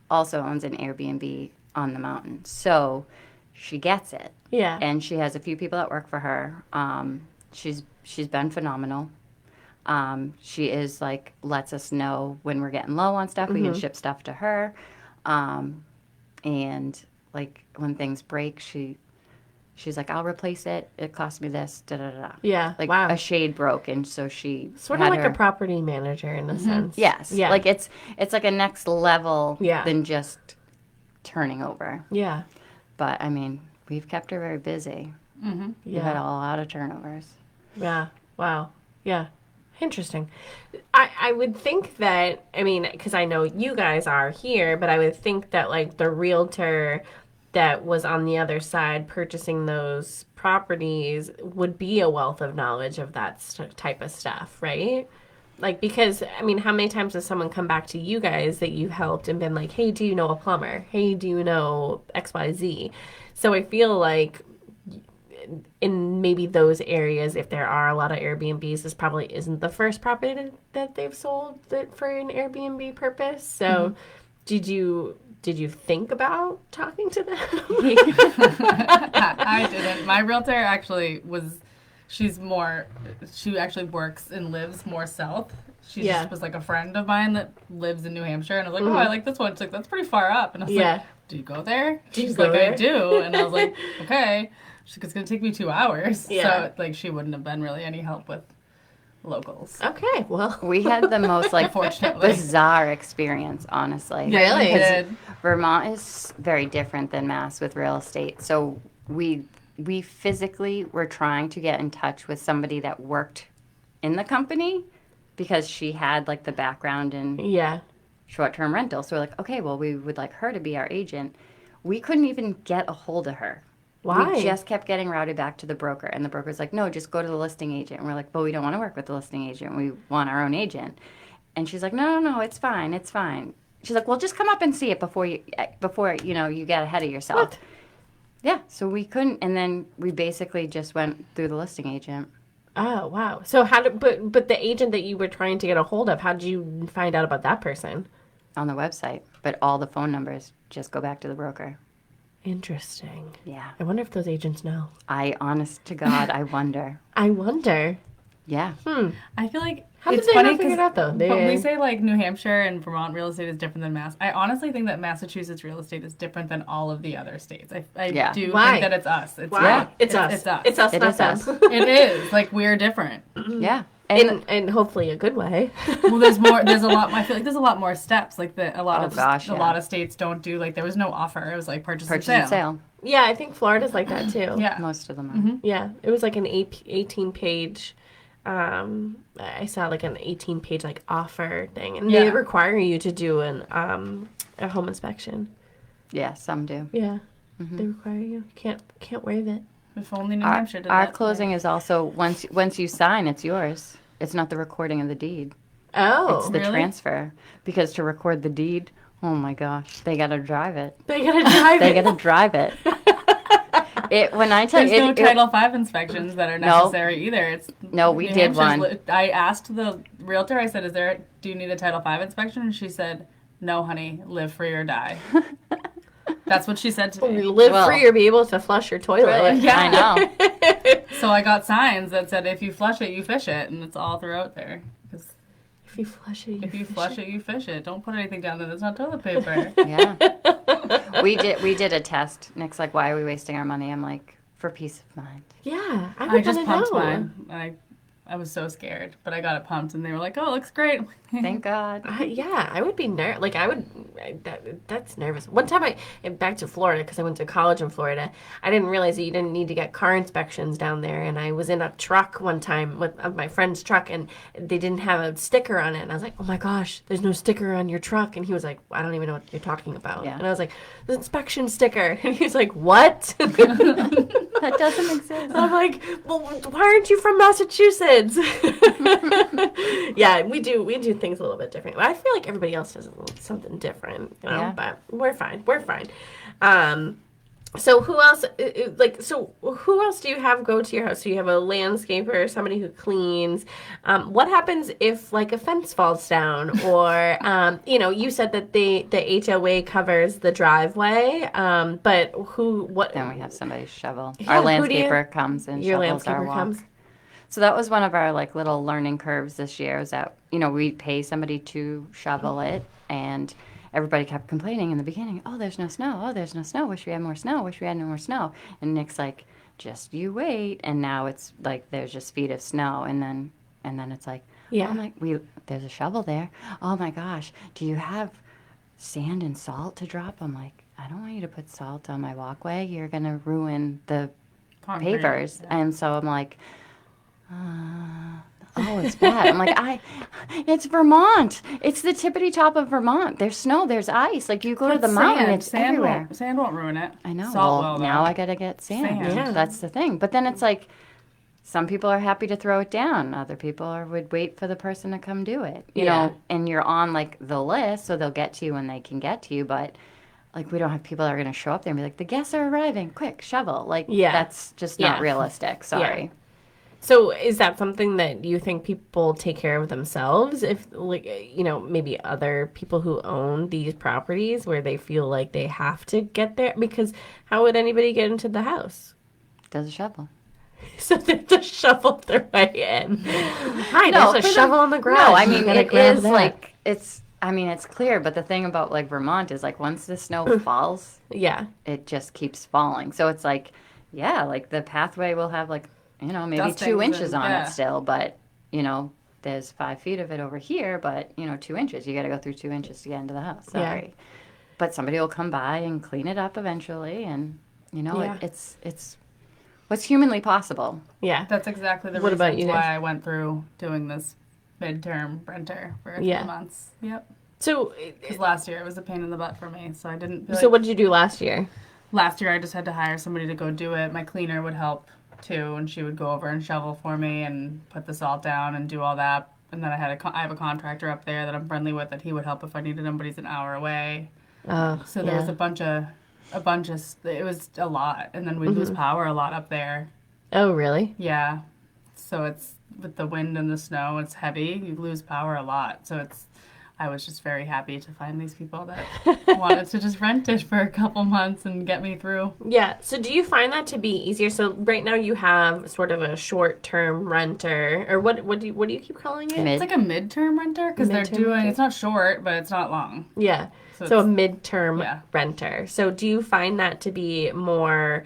Speaker 1: also owns an Airbnb on the mountain. So she gets it.
Speaker 2: Yeah.
Speaker 1: And she has a few people that work for her. She's been phenomenal. She is like lets us know when we're getting low on stuff. We can ship stuff to her, and like when things break, she's like, I'll replace it. It cost me this. Da da da.
Speaker 2: Yeah.
Speaker 1: Like
Speaker 2: Wow.
Speaker 1: a shade broke, and so she
Speaker 2: Sort of
Speaker 1: had
Speaker 2: like
Speaker 1: her,
Speaker 2: a property manager in a sense.
Speaker 1: yes.
Speaker 2: Yeah.
Speaker 1: Like it's like a next level
Speaker 2: Yeah.
Speaker 1: than just turning over.
Speaker 2: Yeah.
Speaker 1: But I mean, we've kept her very busy. We've had a
Speaker 2: Yeah.
Speaker 1: lot of turnovers.
Speaker 2: Yeah. Wow. Yeah. Interesting. I would think that, I mean, because I know you guys are here, but I would think that like the realtor that was on the other side purchasing those properties would be a wealth of knowledge of that type of stuff, right? Like, because, I mean, how many times has someone come back to you guys that you've helped and been like, hey, do you know a plumber? Hey, do you know XYZ? So I feel like in maybe those areas, if there are a lot of Airbnbs, this probably isn't the first property that they've sold that for an Airbnb purpose. So did you think about talking to them?
Speaker 3: I didn't. My realtor actually she actually works and lives more south. She
Speaker 2: Yeah.
Speaker 3: just was like a friend of mine that lives in New Hampshire, and I was like, oh, I like this one. She's like, that's pretty far up. And I was
Speaker 2: Yeah.
Speaker 3: like, do you go there?
Speaker 2: Do you
Speaker 3: She's
Speaker 2: go
Speaker 3: like,
Speaker 2: there?
Speaker 3: I do. And I was like, okay. She's like, it's going to take me 2 hours.
Speaker 2: Yeah.
Speaker 3: So, like, she wouldn't have been really any help with locals.
Speaker 2: Okay, well.
Speaker 1: We had the most like
Speaker 3: Unfortunately.
Speaker 1: bizarre experience, honestly.
Speaker 2: Yeah. Really?
Speaker 3: We did.
Speaker 1: Vermont is very different than Mass with real estate. So we physically were trying to get in touch with somebody that worked in the company because she had like the background in
Speaker 2: Yeah.
Speaker 1: short-term rental. So we're like, okay, well, we would like her to be our agent. We couldn't even get a hold of her.
Speaker 2: Why?
Speaker 1: We just kept getting routed back to the broker, and the broker's like, no, just go to the listing agent. And we're like, but we don't want to work with the listing agent. We want our own agent. And she's like, no, it's fine. It's fine. She's like, well, just come up and see it before you get ahead of yourself.
Speaker 2: What?
Speaker 1: Yeah, so we couldn't, and then we basically just went through the listing agent.
Speaker 2: Oh, wow. So but the agent that you were trying to get a hold of, how did you find out about that person?
Speaker 1: On the website, but all the phone numbers just go back to the broker.
Speaker 2: Interesting.
Speaker 1: Yeah.
Speaker 2: I wonder if those agents know.
Speaker 1: Honest to God, I wonder.
Speaker 2: I wonder.
Speaker 1: Yeah.
Speaker 3: I feel like
Speaker 2: How did
Speaker 3: it's
Speaker 2: they
Speaker 3: funny
Speaker 2: not figure it
Speaker 3: 'cause
Speaker 2: out, though?
Speaker 3: when we say like New Hampshire and Vermont real estate is different than Mass, I honestly think that Massachusetts real estate is different than all of the other states. I
Speaker 1: Yeah.
Speaker 3: do
Speaker 2: Why?
Speaker 3: think that it's us. It's
Speaker 2: Why?
Speaker 1: Yeah.
Speaker 2: It's us.
Speaker 3: It's us.
Speaker 2: It's us,
Speaker 1: It
Speaker 2: not
Speaker 1: is
Speaker 2: them.
Speaker 1: us.
Speaker 3: It is like we're different.
Speaker 1: Yeah. And
Speaker 2: And hopefully a good way.
Speaker 3: Well, there's more. There's a lot. I feel like there's a lot more steps. Like a lot of
Speaker 1: yeah.
Speaker 3: lot of states don't do. Like there was no offer. It was like purchase and
Speaker 1: purchase and sale.
Speaker 2: Yeah, I think Florida's like that too.
Speaker 3: Yeah.
Speaker 1: Most of them are.
Speaker 2: Yeah, it was like an 18-page. I saw like an 18-page like offer thing, and they
Speaker 3: Yeah.
Speaker 2: require you to do a home inspection.
Speaker 1: Yeah, some do.
Speaker 2: Yeah, they require you. Can't waive it.
Speaker 3: If only New
Speaker 1: Our,
Speaker 3: Hampshire did
Speaker 1: our
Speaker 3: that.
Speaker 1: closing is also once you sign, it's yours. It's not the recording of the deed.
Speaker 2: Oh,
Speaker 1: It's the
Speaker 3: really?
Speaker 1: transfer. Because to record the deed Oh my gosh, they gotta drive it.
Speaker 2: They gotta drive
Speaker 1: They
Speaker 2: it.
Speaker 1: gotta drive it. When I tell
Speaker 3: There's
Speaker 1: you,
Speaker 3: no Title V inspections that are necessary either. It's
Speaker 1: No, we
Speaker 3: New
Speaker 1: did
Speaker 3: Hampshire's
Speaker 1: one.
Speaker 3: I asked the realtor. I said, do you need a Title V inspection?" And she said, "No, honey. Live free or die." That's what she said to me.
Speaker 2: Live
Speaker 1: Well-
Speaker 2: free or be able to flush your toilet.
Speaker 3: Yeah.
Speaker 1: I know.
Speaker 3: So I got signs that said, "If you flush it, you fish it," and it's all throughout there. 'Cause
Speaker 2: If you flush it,
Speaker 3: if you flush it, you fish it. Don't put anything down there that's not toilet paper.
Speaker 1: Yeah. We did a test. Nick's like, "Why are we wasting our money?" I'm like, "For peace of mind."
Speaker 2: Yeah,
Speaker 3: I just
Speaker 2: wanna
Speaker 3: pumped
Speaker 2: know.
Speaker 3: mine. I was so scared, but I got it pumped, and they were like, "Oh, it looks great."
Speaker 1: Thank God.
Speaker 2: Yeah, I would be like I would. That's nervous. One time back to Florida because I went to college in Florida. I didn't realize that you didn't need to get car inspections down there, and I was in a truck one time with my friend's truck, and they didn't have a sticker on it, and I was like, "Oh my gosh, there's no sticker on your truck," and he was like, "I don't even know what you're talking about,"
Speaker 1: Yeah.
Speaker 2: and I was like, "The inspection sticker," and he was like, "What?"
Speaker 1: That doesn't exist.
Speaker 2: I'm like, well, why aren't you from Massachusetts? Yeah, we do things a little bit different. I feel like everybody else does something different, you know.
Speaker 1: Yeah.
Speaker 2: But we're fine. We're fine. So who else? Who else do you have go to your house? So you have a landscaper, somebody who cleans. What happens if like a fence falls down, or you said that the HOA covers the driveway, but what?
Speaker 1: Then we have somebody shovel.
Speaker 2: Yeah,
Speaker 1: Our
Speaker 2: who do you-
Speaker 1: landscaper comes and
Speaker 2: Your
Speaker 1: shovels our
Speaker 2: landscaper
Speaker 1: walk.
Speaker 2: comes.
Speaker 1: So that was one of our like little learning curves this year. Is that we pay somebody to shovel it, and everybody kept complaining in the beginning. Oh, there's no snow. Oh, there's no snow. Wish we had more snow. Wish we had no more snow. And Nick's like, just you wait. And now it's like there's just feet of snow, and then it's like,
Speaker 2: Yeah.
Speaker 1: there's a shovel there. Oh my gosh, do you have sand and salt to drop? I'm like, I don't want you to put salt on my walkway. You're gonna ruin the
Speaker 3: Concrete.
Speaker 1: pavers. And so I'm like, oh, it's bad. I'm like, it's Vermont. It's the tippity top of Vermont. There's snow, there's ice. Like you go to the mountain, it's everywhere.
Speaker 3: Sand won't ruin it.
Speaker 1: I know.
Speaker 3: Salt
Speaker 1: Well,
Speaker 3: will,
Speaker 1: now
Speaker 3: though.
Speaker 1: I gotta get sand.
Speaker 3: Sand.
Speaker 2: Yeah.
Speaker 1: That's the thing. But then it's like, some people are happy to throw it down. Other people would wait for the person to come do it. You
Speaker 2: Yeah.
Speaker 1: know, and you're on like the list, so they'll get to you when they can get to you. But like, we don't have people that are gonna show up there and be like, the guests are arriving. Quick, shovel. Like,
Speaker 2: Yeah.
Speaker 1: that's just not
Speaker 2: Yeah.
Speaker 1: realistic. Sorry.
Speaker 2: So is that something that you think people take care of themselves? If like maybe other people who own these properties where they feel like they have to get there, because how would anybody get into the house?
Speaker 1: Does a shovel.
Speaker 2: So they have to shovel their way in. Hi, there's
Speaker 1: for
Speaker 2: a shovel on the ground.
Speaker 1: No, I
Speaker 2: You
Speaker 1: mean
Speaker 2: gotta
Speaker 1: it
Speaker 2: grab
Speaker 1: is
Speaker 2: that.
Speaker 1: like it's clear, but the thing about like Vermont is like once the snow falls,
Speaker 2: Yeah.
Speaker 1: it just keeps falling. So it's like, yeah, like the pathway will have like, maybe
Speaker 3: Dustings
Speaker 1: 2 inches
Speaker 3: and-
Speaker 1: on
Speaker 3: yeah.
Speaker 1: it still, but there's 5 feet of it over here, but 2 inches. You got to go through 2 inches to get into the house.
Speaker 2: Yeah.
Speaker 1: Sorry. But somebody will come by and clean it up eventually, and
Speaker 2: Yeah.
Speaker 1: it's what's humanly possible.
Speaker 2: Yeah.
Speaker 3: That's exactly the
Speaker 2: What
Speaker 3: reason
Speaker 2: about you guys?
Speaker 3: why I went through doing this midterm renter for a few
Speaker 2: Yeah.
Speaker 3: months. Yep.
Speaker 2: So
Speaker 3: Because last year it was a pain in the butt for me, so I didn't. Feel
Speaker 2: so what did you do last year?
Speaker 3: Last year I just had to hire somebody to go do it. My cleaner would help too, and she would go over and shovel for me and put the salt down and do all that. And then I have a contractor up there that I'm friendly with that he would help if I needed him, but he's an hour away.
Speaker 2: So
Speaker 3: So there was a bunch of, it was a lot, and then we lose power a lot up there.
Speaker 2: Oh, really?
Speaker 3: Yeah, so it's with the wind and the snow, it's heavy. You lose power a lot, so I was just very happy to find these people that wanted to just rent it for a couple months and get me through.
Speaker 2: Yeah. So do you find that to be easier? So right now you have sort of a short-term renter, or what do you keep calling it?
Speaker 1: Mid.
Speaker 3: It's like a midterm renter because they're
Speaker 2: Midterm
Speaker 3: doing.
Speaker 2: renter.
Speaker 3: It's not short, but it's not long.
Speaker 2: Yeah.
Speaker 3: So
Speaker 2: So a
Speaker 3: it's-
Speaker 2: midterm
Speaker 3: yeah.
Speaker 2: renter. So do you find that to be more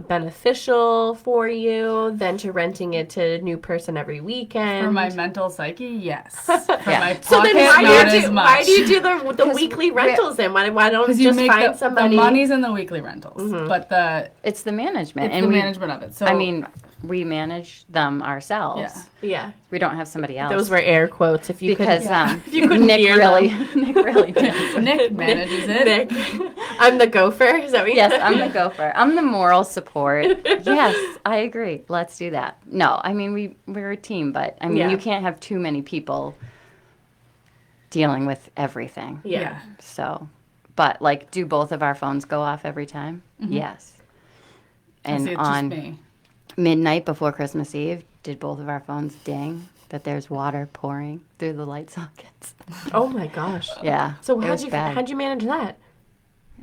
Speaker 2: beneficial for you than to renting it to a new person every weekend?
Speaker 3: For my mental psyche, yes. For
Speaker 1: Yeah.
Speaker 3: my pocket,
Speaker 2: So then
Speaker 3: not as much.
Speaker 2: why do you do the weekly rentals then? Why don't
Speaker 3: Because
Speaker 2: you
Speaker 3: you
Speaker 2: just
Speaker 3: make
Speaker 2: find
Speaker 3: the
Speaker 2: somebody?
Speaker 3: money's in the weekly rentals, but
Speaker 1: It's the management,
Speaker 3: it's
Speaker 1: and
Speaker 3: the
Speaker 1: we,
Speaker 3: management of it. So
Speaker 1: I mean, we manage them ourselves.
Speaker 3: yeah.
Speaker 2: Yeah.
Speaker 1: We don't have somebody else.
Speaker 2: Those were air quotes. If you
Speaker 1: because
Speaker 2: if you couldn't
Speaker 1: Nick
Speaker 2: hear
Speaker 1: really,
Speaker 2: them.
Speaker 1: Nick really does.
Speaker 3: Nick manages it.
Speaker 2: Nick. I'm the gopher. Is that what you
Speaker 1: Yes,
Speaker 2: said?
Speaker 1: I'm the gopher. I'm the moral support. Yes, I agree. Let's do that. No, I mean we're a team, but I mean
Speaker 2: Yeah.
Speaker 1: you can't have too many people dealing with everything.
Speaker 2: Yeah.
Speaker 1: So, but like, do both of our phones go off every time? Yes.
Speaker 3: And
Speaker 1: And
Speaker 3: see, it's just
Speaker 1: on
Speaker 3: me.
Speaker 1: midnight before Christmas Eve, did both of our phones ding that there's water pouring through the light sockets?
Speaker 2: Oh my gosh.
Speaker 1: Yeah.
Speaker 2: So
Speaker 1: it was bad.
Speaker 2: how'd you manage that?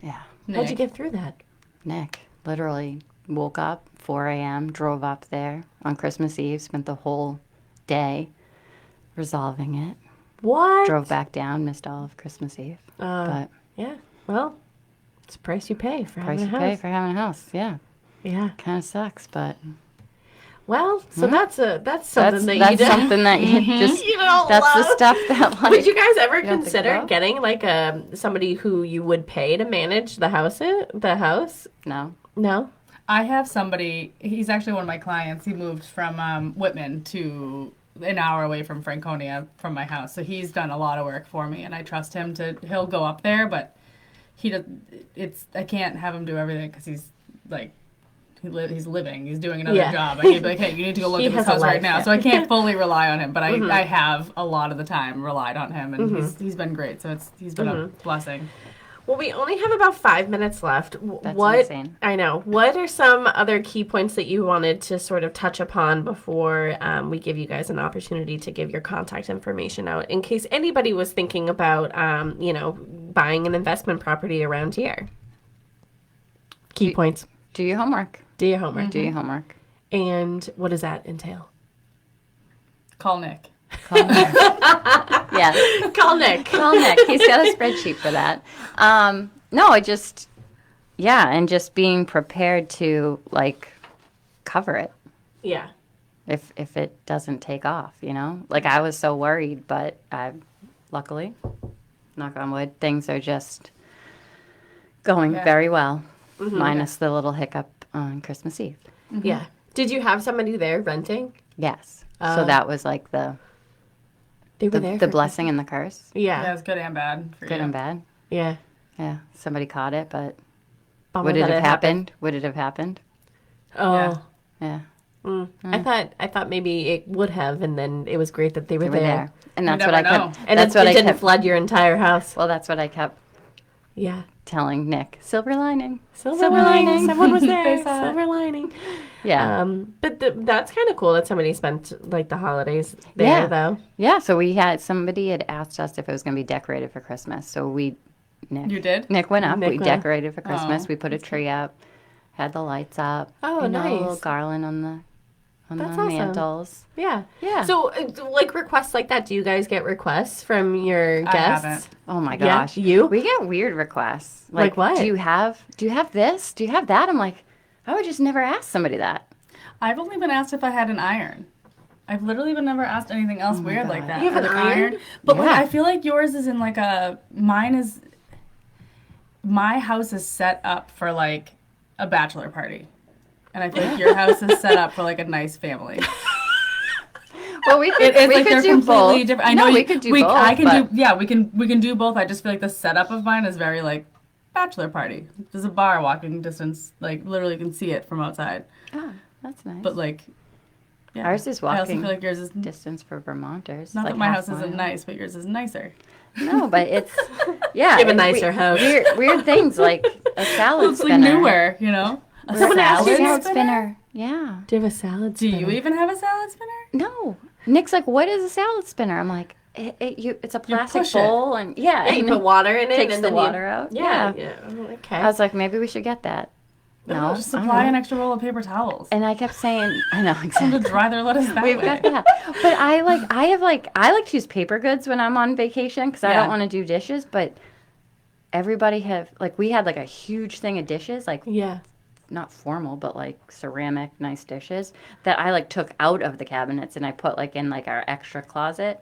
Speaker 1: Yeah.
Speaker 2: How'd you
Speaker 3: Nick.
Speaker 2: get through that?
Speaker 1: Nick literally woke up 4 a.m., drove up there on Christmas Eve, spent the whole day resolving it,
Speaker 2: What?
Speaker 1: drove back down, missed all of Christmas Eve. But
Speaker 2: Yeah. Well, it's the price you pay for
Speaker 1: price
Speaker 2: having
Speaker 1: you
Speaker 2: a
Speaker 1: pay
Speaker 2: house.
Speaker 1: for having a house, yeah.
Speaker 2: Yeah.
Speaker 1: Kind of sucks, but
Speaker 2: Well, so that's something that
Speaker 1: that's
Speaker 2: you don't,
Speaker 1: something that you just,
Speaker 2: you don't
Speaker 1: that's
Speaker 2: love.
Speaker 1: the stuff that like,
Speaker 2: Would you guys ever
Speaker 1: don't think
Speaker 2: consider
Speaker 1: about?
Speaker 2: getting like somebody who you would pay to manage the house?
Speaker 1: no.
Speaker 2: No.
Speaker 3: I have somebody, he's actually one of my clients. He moved from Whitman to an hour away from Franconia from my house. So he's done a lot of work for me, and I trust him he'll go up there, but I can't have him do everything because he's like, he's living, he's doing another
Speaker 2: Yeah.
Speaker 3: job. I need to be like, hey, you need to go look
Speaker 2: He
Speaker 3: at this
Speaker 2: has a
Speaker 3: house right
Speaker 2: life,
Speaker 3: now.
Speaker 2: yeah.
Speaker 3: So I can't fully rely on him, but I have a lot of the time relied on him, and he's been great. So he's been a blessing.
Speaker 2: Well, we only have about 5 minutes left.
Speaker 1: That's
Speaker 2: What
Speaker 1: insane.
Speaker 2: I know. What are some other key points that you wanted to sort of touch upon before we give you guys an opportunity to give your contact information out, in case anybody was thinking about, buying an investment property around here? Key points.
Speaker 1: Do your homework.
Speaker 2: Do your homework.
Speaker 1: Do your homework.
Speaker 2: And what does that entail?
Speaker 3: Call Nick.
Speaker 1: Yes.
Speaker 2: Call Nick.
Speaker 1: Call Nick. He's got a spreadsheet for that. No, and just being prepared to like cover it
Speaker 2: Yeah.
Speaker 1: if it doesn't take off, you know? Like I was so worried, but luckily, knock on wood, things are just going very well, minus the little hiccup on Christmas Eve.
Speaker 2: Yeah. Did you have somebody there renting?
Speaker 1: Yes. So that was like the
Speaker 2: They were there.
Speaker 1: the
Speaker 2: for
Speaker 1: blessing and the curse.
Speaker 2: Christmas? Yeah.
Speaker 3: Yeah, it's good and bad for
Speaker 1: Good
Speaker 3: you.
Speaker 1: and bad.
Speaker 2: Yeah.
Speaker 1: Yeah. Somebody caught it, but
Speaker 2: Bummer
Speaker 1: would it
Speaker 2: that
Speaker 1: have happened? Would it have happened?
Speaker 2: Oh.
Speaker 3: Yeah.
Speaker 1: Yeah.
Speaker 2: I thought maybe it would have, and then it was great that they were
Speaker 1: They were
Speaker 2: there.
Speaker 1: there. And that's
Speaker 3: never
Speaker 1: what I
Speaker 3: know.
Speaker 1: kept.
Speaker 2: And
Speaker 1: that's
Speaker 2: it
Speaker 1: what I
Speaker 2: didn't
Speaker 1: kept.
Speaker 2: flood your entire house.
Speaker 1: Well, that's what I kept
Speaker 2: Yeah.
Speaker 1: telling Nick. Silver lining.
Speaker 2: Silver
Speaker 1: lining.
Speaker 2: lining. Someone was there.
Speaker 3: They saw it.
Speaker 2: Silver lining.
Speaker 1: Yeah.
Speaker 2: But that's kind of cool that somebody spent like the holidays there,
Speaker 1: Yeah.
Speaker 2: though.
Speaker 1: Yeah. So somebody had asked us if it was going to be decorated for Christmas. So Nick.
Speaker 3: You did?
Speaker 1: Nick went up.
Speaker 2: Nick
Speaker 1: We
Speaker 2: went up.
Speaker 1: decorated for Christmas.
Speaker 3: Oh,
Speaker 1: We put a tree up, had the lights up.
Speaker 2: Oh,
Speaker 1: you know, a little
Speaker 2: nice.
Speaker 1: garland on the
Speaker 2: That's awesome.
Speaker 1: mantles.
Speaker 2: Yeah.
Speaker 1: Yeah.
Speaker 2: So, like requests like that, do you guys get requests from your guests?
Speaker 3: I haven't.
Speaker 1: Oh my
Speaker 2: Yeah,
Speaker 1: gosh.
Speaker 2: you?
Speaker 1: We get weird requests.
Speaker 2: Like what?
Speaker 1: Do you have this? Do you have that? I'm like, I would just never ask somebody that.
Speaker 3: I've only been asked if I had an iron. I've literally been never asked anything else weird like that.
Speaker 2: You have an iron?
Speaker 3: But like,
Speaker 1: Yeah.
Speaker 3: I feel like yours is in like my house is set up for like a bachelor party. And I feel like your house is set up for like a nice family.
Speaker 1: Well, we could,
Speaker 3: It's
Speaker 1: we
Speaker 3: like
Speaker 1: could
Speaker 3: they're
Speaker 1: do
Speaker 3: completely
Speaker 1: both.
Speaker 3: different. I
Speaker 1: No,
Speaker 3: know
Speaker 1: we could do both.
Speaker 3: I can
Speaker 1: but-
Speaker 3: do. Yeah, we can do both. I just feel like the setup of mine is very like bachelor party. There's a bar walking distance, like literally you can see it from outside.
Speaker 1: Oh, that's nice.
Speaker 3: But like, yeah.
Speaker 1: Ours is
Speaker 3: I also
Speaker 1: walking
Speaker 3: feel like yours is
Speaker 1: distance for Vermonters.
Speaker 3: not
Speaker 1: like
Speaker 3: that my
Speaker 1: half
Speaker 3: house isn't
Speaker 1: mile.
Speaker 3: nice, but yours is nicer.
Speaker 1: No, but it's yeah.
Speaker 2: You have a
Speaker 1: it's
Speaker 2: nicer house.
Speaker 1: Weird things like a salad
Speaker 3: It's
Speaker 1: spinner.
Speaker 3: like newer, you know. A
Speaker 2: Someone asked you
Speaker 1: salad
Speaker 2: spinner?
Speaker 1: spinner. Yeah.
Speaker 2: Do you have a salad
Speaker 3: Do
Speaker 2: spinner?
Speaker 3: you even have a salad spinner?
Speaker 1: No. Nick's like, what is a salad spinner? I'm like, it's a plastic
Speaker 3: push it.
Speaker 1: bowl and yeah,
Speaker 2: Yeah, you
Speaker 1: and
Speaker 2: put water in it
Speaker 1: takes
Speaker 2: and
Speaker 1: the
Speaker 2: then
Speaker 1: water out.
Speaker 2: Yeah. Oh, okay.
Speaker 1: I was like, maybe we should get that. No,
Speaker 3: just
Speaker 1: I don't
Speaker 3: supply
Speaker 1: know.
Speaker 3: an extra roll of paper towels.
Speaker 1: And I kept saying, I know
Speaker 3: To
Speaker 1: exactly.
Speaker 3: dry their lettuce that
Speaker 1: We've
Speaker 3: way.
Speaker 1: got that. But I like to use paper goods when I'm on vacation because I
Speaker 3: Yeah.
Speaker 1: don't want to do dishes. But everybody we had like a huge thing of dishes, like
Speaker 2: yeah.
Speaker 1: not formal, but like ceramic, nice dishes that I like took out of the cabinets and I put like in like our extra closet.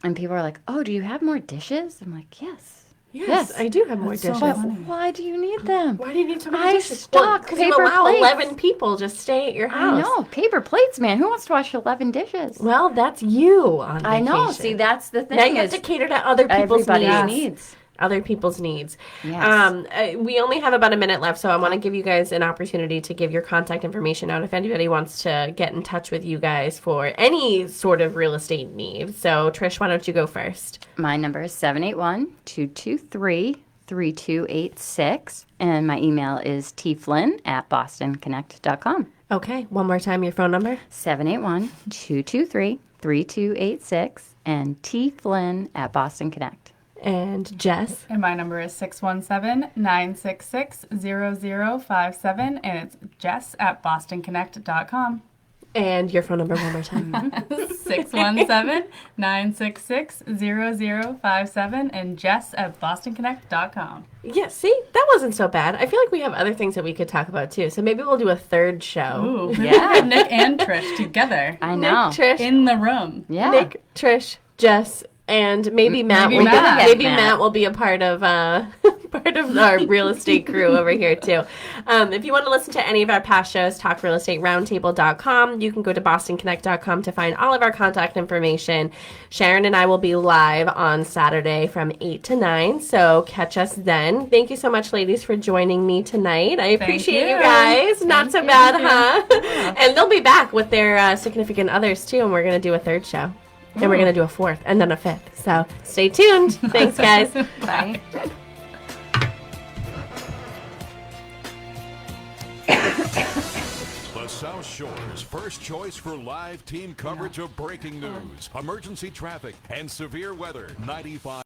Speaker 1: And people are like, "Oh, do you have more dishes?" I'm like, "Yes."
Speaker 2: Yes, I do have more
Speaker 3: That's so
Speaker 2: dishes.
Speaker 1: But
Speaker 3: funny.
Speaker 1: why do you need them?
Speaker 2: Why do you need so many
Speaker 1: I
Speaker 2: dishes?
Speaker 1: stock
Speaker 2: Because you
Speaker 1: paper
Speaker 2: allow
Speaker 1: plates.
Speaker 2: 11 people just stay at your house.
Speaker 1: I know, paper plates, man. Who wants to wash 11 dishes?
Speaker 2: Well, that's you on vacation.
Speaker 1: I know. See, that's the thing.
Speaker 2: Now you have
Speaker 1: is
Speaker 2: to cater to other people's
Speaker 1: everybody's
Speaker 2: needs.
Speaker 1: needs.
Speaker 2: other people's needs.
Speaker 1: Yes.
Speaker 2: We only have about a minute left, so I want to give you guys an opportunity to give your contact information out if anybody wants to get in touch with you guys for any sort of real estate need. So, Trish, why don't you go first?
Speaker 1: My number is 781-223-3286, and my email is tflynn@bostonconnect.com.
Speaker 2: Okay, one more time, your phone number.
Speaker 1: 781-223-3286, and tflynn@bostonconnect.
Speaker 2: And Jess.
Speaker 3: And my number is 617-966-0057, and it's jess@bostonconnect.com.
Speaker 2: And your phone number one more time.
Speaker 3: 617-966-0057, and jess@bostonconnect.com.
Speaker 2: Yeah, see? That wasn't so bad. I feel like we have other things that we could talk about, too. So maybe we'll do a third show.
Speaker 3: Ooh,
Speaker 1: Yeah.
Speaker 3: Nick and Trish together
Speaker 1: I know.
Speaker 2: Nick, Trish,
Speaker 3: in the room.
Speaker 1: Yeah.
Speaker 2: Nick, Trish, Jess, and maybe Matt.
Speaker 3: Maybe Matt.
Speaker 2: Maybe
Speaker 1: Matt.
Speaker 2: Matt will be a part of part of our real estate crew over here too. If you want to listen to any of our past shows, talkrealestateroundtable.com. You can go to bostonconnect.com to find all of our contact information. Sharon and I will be live on Saturday from 8 to 9, so catch us then. Thank you so much, ladies, for joining me tonight. I appreciate you
Speaker 3: you.
Speaker 2: guys. Not so bad, huh? And they'll be back with their significant others too, and we're going to do a third show. And we're going to do a fourth and then a fifth. So stay tuned. Thanks, guys.
Speaker 1: Bye.
Speaker 4: The South Shore's first choice for live team coverage of breaking news, emergency traffic, and severe weather. 95.